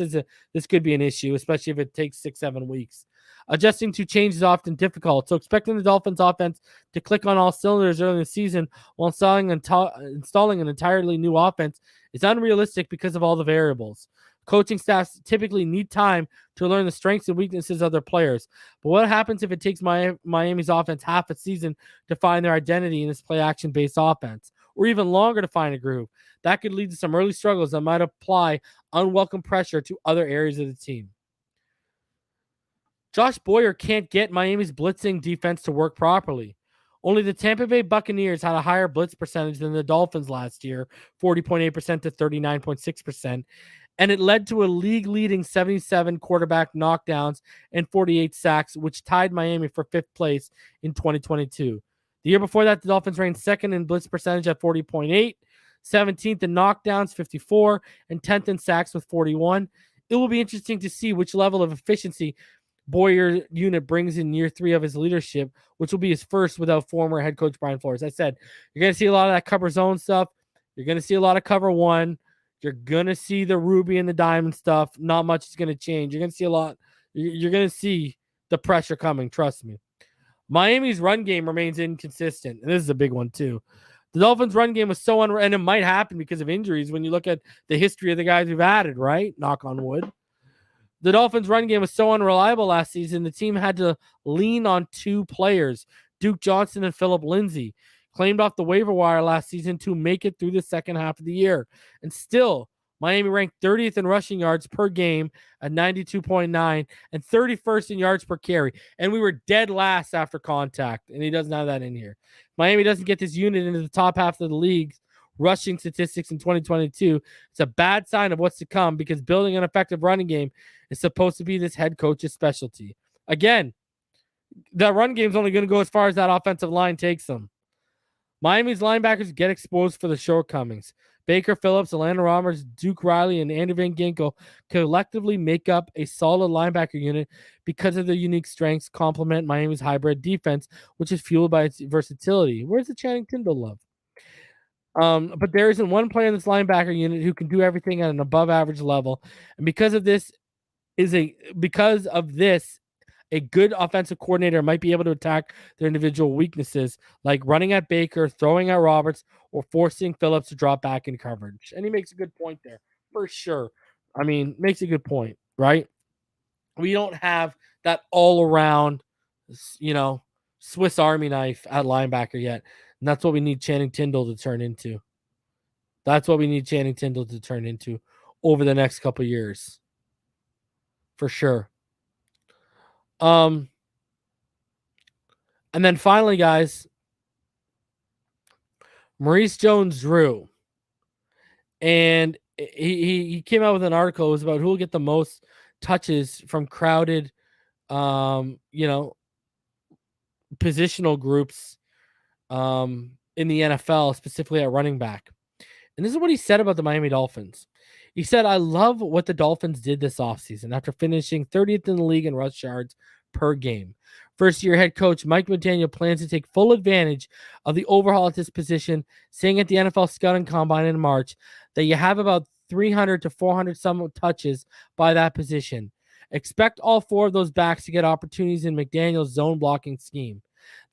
Speaker 2: could be an issue, especially if it takes 6-7 weeks. Adjusting to change is often difficult, so expecting the Dolphins' offense to click on all cylinders early in the season while installing an entirely new offense is unrealistic because of all the variables. Coaching staffs typically need time to learn the strengths and weaknesses of their players. But what happens if it takes Miami's offense half a season to find their identity in this play-action-based offense, or even longer to find a groove? That could lead to some early struggles that might apply unwelcome pressure to other areas of the team. Josh Boyer can't get Miami's blitzing defense to work properly. Only the Tampa Bay Buccaneers had a higher blitz percentage than the Dolphins last year, 40.8% to 39.6%, and it led to a league-leading 77 quarterback knockdowns and 48 sacks, which tied Miami for 5th place in 2022. The year before that, the Dolphins ranked 2nd in blitz percentage at 40.8, 17th in knockdowns, 54, and 10th in sacks with 41. It will be interesting to see which level of efficiency Boyer unit brings in year 3 of his leadership, which will be his first without former head coach Brian Flores. I said, you're going to see a lot of that cover zone stuff. You're going to see a lot of cover 1. You're going to see the ruby and the diamond stuff. Not much is going to change. You're going to see a lot. You're going to see the pressure coming. Trust me. Miami's run game remains inconsistent. And this is a big one too. The Dolphins' run game was so and it might happen because of injuries when you look at the history of the guys we've added, right? Knock on wood. The Dolphins' run game was so unreliable last season, the team had to lean on 2 players, Duke Johnson and Phillip Lindsay, claimed off the waiver wire last season to make it through the second half of the year. And still, Miami ranked 30th in rushing yards per game at 92.9 and 31st in yards per carry. And we were dead last after contact, and he doesn't have that in here. Miami doesn't get this unit into the top half of the league's rushing statistics in 2022. It's a bad sign of what's to come because building an effective running game is supposed to be this head coach's specialty. Again, that run game is only going to go as far as that offensive line takes them. Miami's linebackers get exposed for the shortcomings. Baker Phillips, Atlanta Roberts, Duke Riley, and Andy Van Ginkel collectively make up a solid linebacker unit because of their unique strengths complement Miami's hybrid defense, which is fueled by its versatility. Where's the Channing Tindall love? But there isn't one player in this linebacker unit who can do everything at an above average level. And because of this, a good offensive coordinator might be able to attack their individual weaknesses, like running at Baker, throwing at Roberts, or forcing Phillips to drop back in coverage. And he makes a good point there, for sure. I mean, makes a good point, right? We don't have that all-around, Swiss Army knife at linebacker yet. And that's what we need Channing Tindall to turn into. That's what we need Channing Tindall to turn into over the next couple of years. For sure. And then finally, guys, Maurice Jones Drew. And he came out with an article. It was about who will get the most touches from crowded, positional groups in the NFL, specifically at running back. And this is what he said about the Miami Dolphins. He said, I love what the Dolphins did this offseason after finishing 30th in the league in rush yards per game. First-year head coach Mike McDaniel plans to take full advantage of the overhaul at this position, saying at the NFL Scouting Combine in March that you have about 300 to 400 some touches by that position. Expect all four of those backs to get opportunities in McDaniel's zone blocking scheme.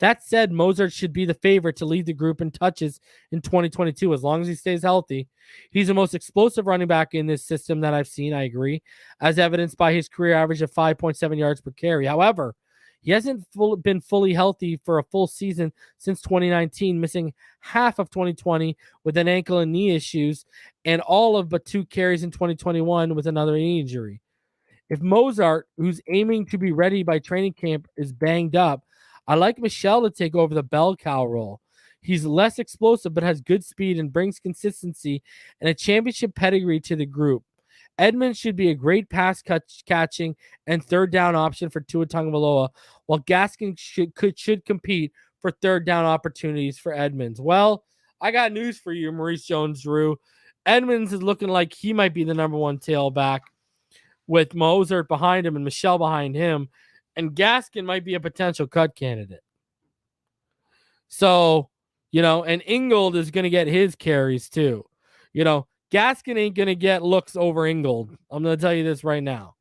Speaker 2: That said, Mozart should be the favorite to lead the group in touches in 2022 as long as he stays healthy. He's the most explosive running back in this system that I've seen, I agree, as evidenced by his career average of 5.7 yards per carry. However, he hasn't been fully healthy for a full season since 2019, missing half of 2020 with an ankle and knee issues, and all of but 2 carries in 2021 with another knee injury. If Mozart, who's aiming to be ready by training camp, is banged up, I like Michelle to take over the bell cow role. He's less explosive but has good speed and brings consistency and a championship pedigree to the group. Edmonds should be a great pass catching and third down option for Tua Tagovailoa, while Gaskin should compete for third down opportunities for Edmonds. Well, I got news for you, Maurice Jones Drew. Edmonds is looking like he might be the number one tailback with Mozart behind him and Michelle behind him. And Gaskin might be a potential cut candidate. So, and Ingold is going to get his carries too. Gaskin ain't going to get looks over Ingold. I'm going to tell you this right now.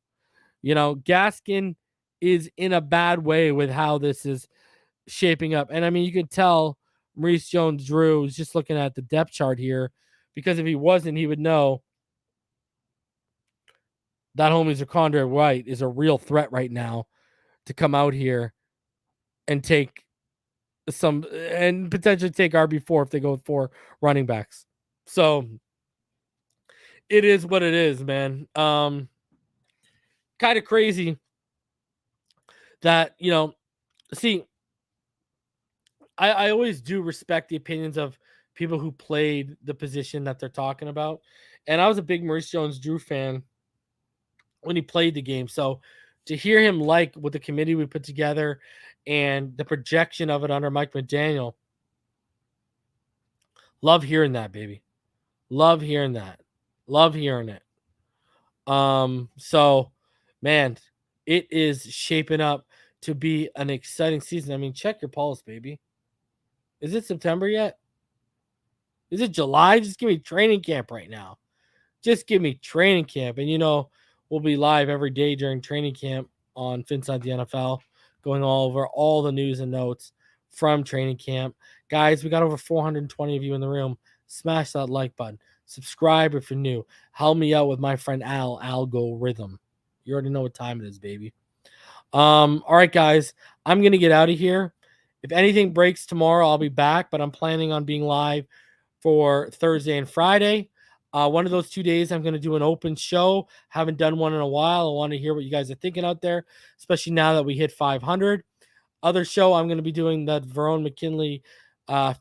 Speaker 2: Gaskin is in a bad way with how this is shaping up. And I mean, you could tell Maurice Jones Drew is just looking at the depth chart here, because if he wasn't, he would know that homie Zacondre White is a real threat right now to come out here and take some and potentially take RB4 if they go with 4 running backs. So it is what it is, man. Kind of crazy that, see, I always do respect the opinions of people who played the position that they're talking about. And I was a big Maurice Jones Drew fan when he played the game. So to hear him like with the committee we put together and the projection of it under Mike McDaniel, love hearing that, baby. Love hearing that. Love hearing it. So, man, it is shaping up to be an exciting season. I mean, check your pulse, baby. Is it September yet? Is it July? Just give me training camp right now. Just give me training camp. And, we'll be live every day during training camp on Phinside The NFL, going all over all the news and notes from training camp. Guys, we got over 420 of you in the room. Smash that like button. Subscribe if you're new. Help me out with my friend Algorithm. You already know what time it is, baby. All right, guys. I'm going to get out of here. If anything breaks tomorrow, I'll be back, but I'm planning on being live for Thursday and Friday. One of those 2 days, I'm going to do an open show. Haven't done one in a while. I want to hear what you guys are thinking out there, especially now that we hit 500. Other show, I'm going to be doing the Verone McKinley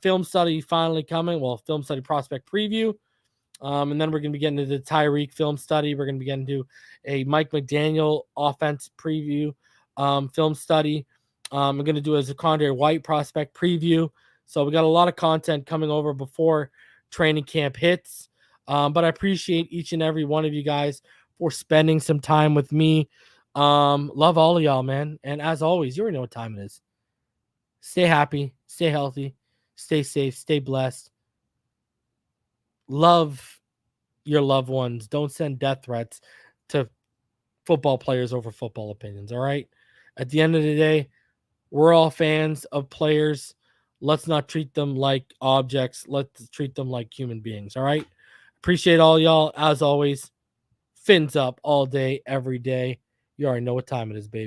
Speaker 2: film study finally coming. Well, film study prospect preview. And then we're going to be getting into the Tyreek film study. We're going to be getting into a Mike McDaniel offense preview film study. I'm going to do a Zacondre White prospect preview. So we got a lot of content coming over before training camp hits. But I appreciate each and every one of you guys for spending some time with me. Love all of y'all, man. And as always, you already know what time it is. Stay happy, stay healthy, stay safe, stay blessed. Love your loved ones. Don't send death threats to football players over football opinions, all right? At the end of the day, we're all fans of players. Let's not treat them like objects. Let's treat them like human beings, all right? Appreciate all y'all. As always, Fins up all day, every day. You already know what time it is, baby.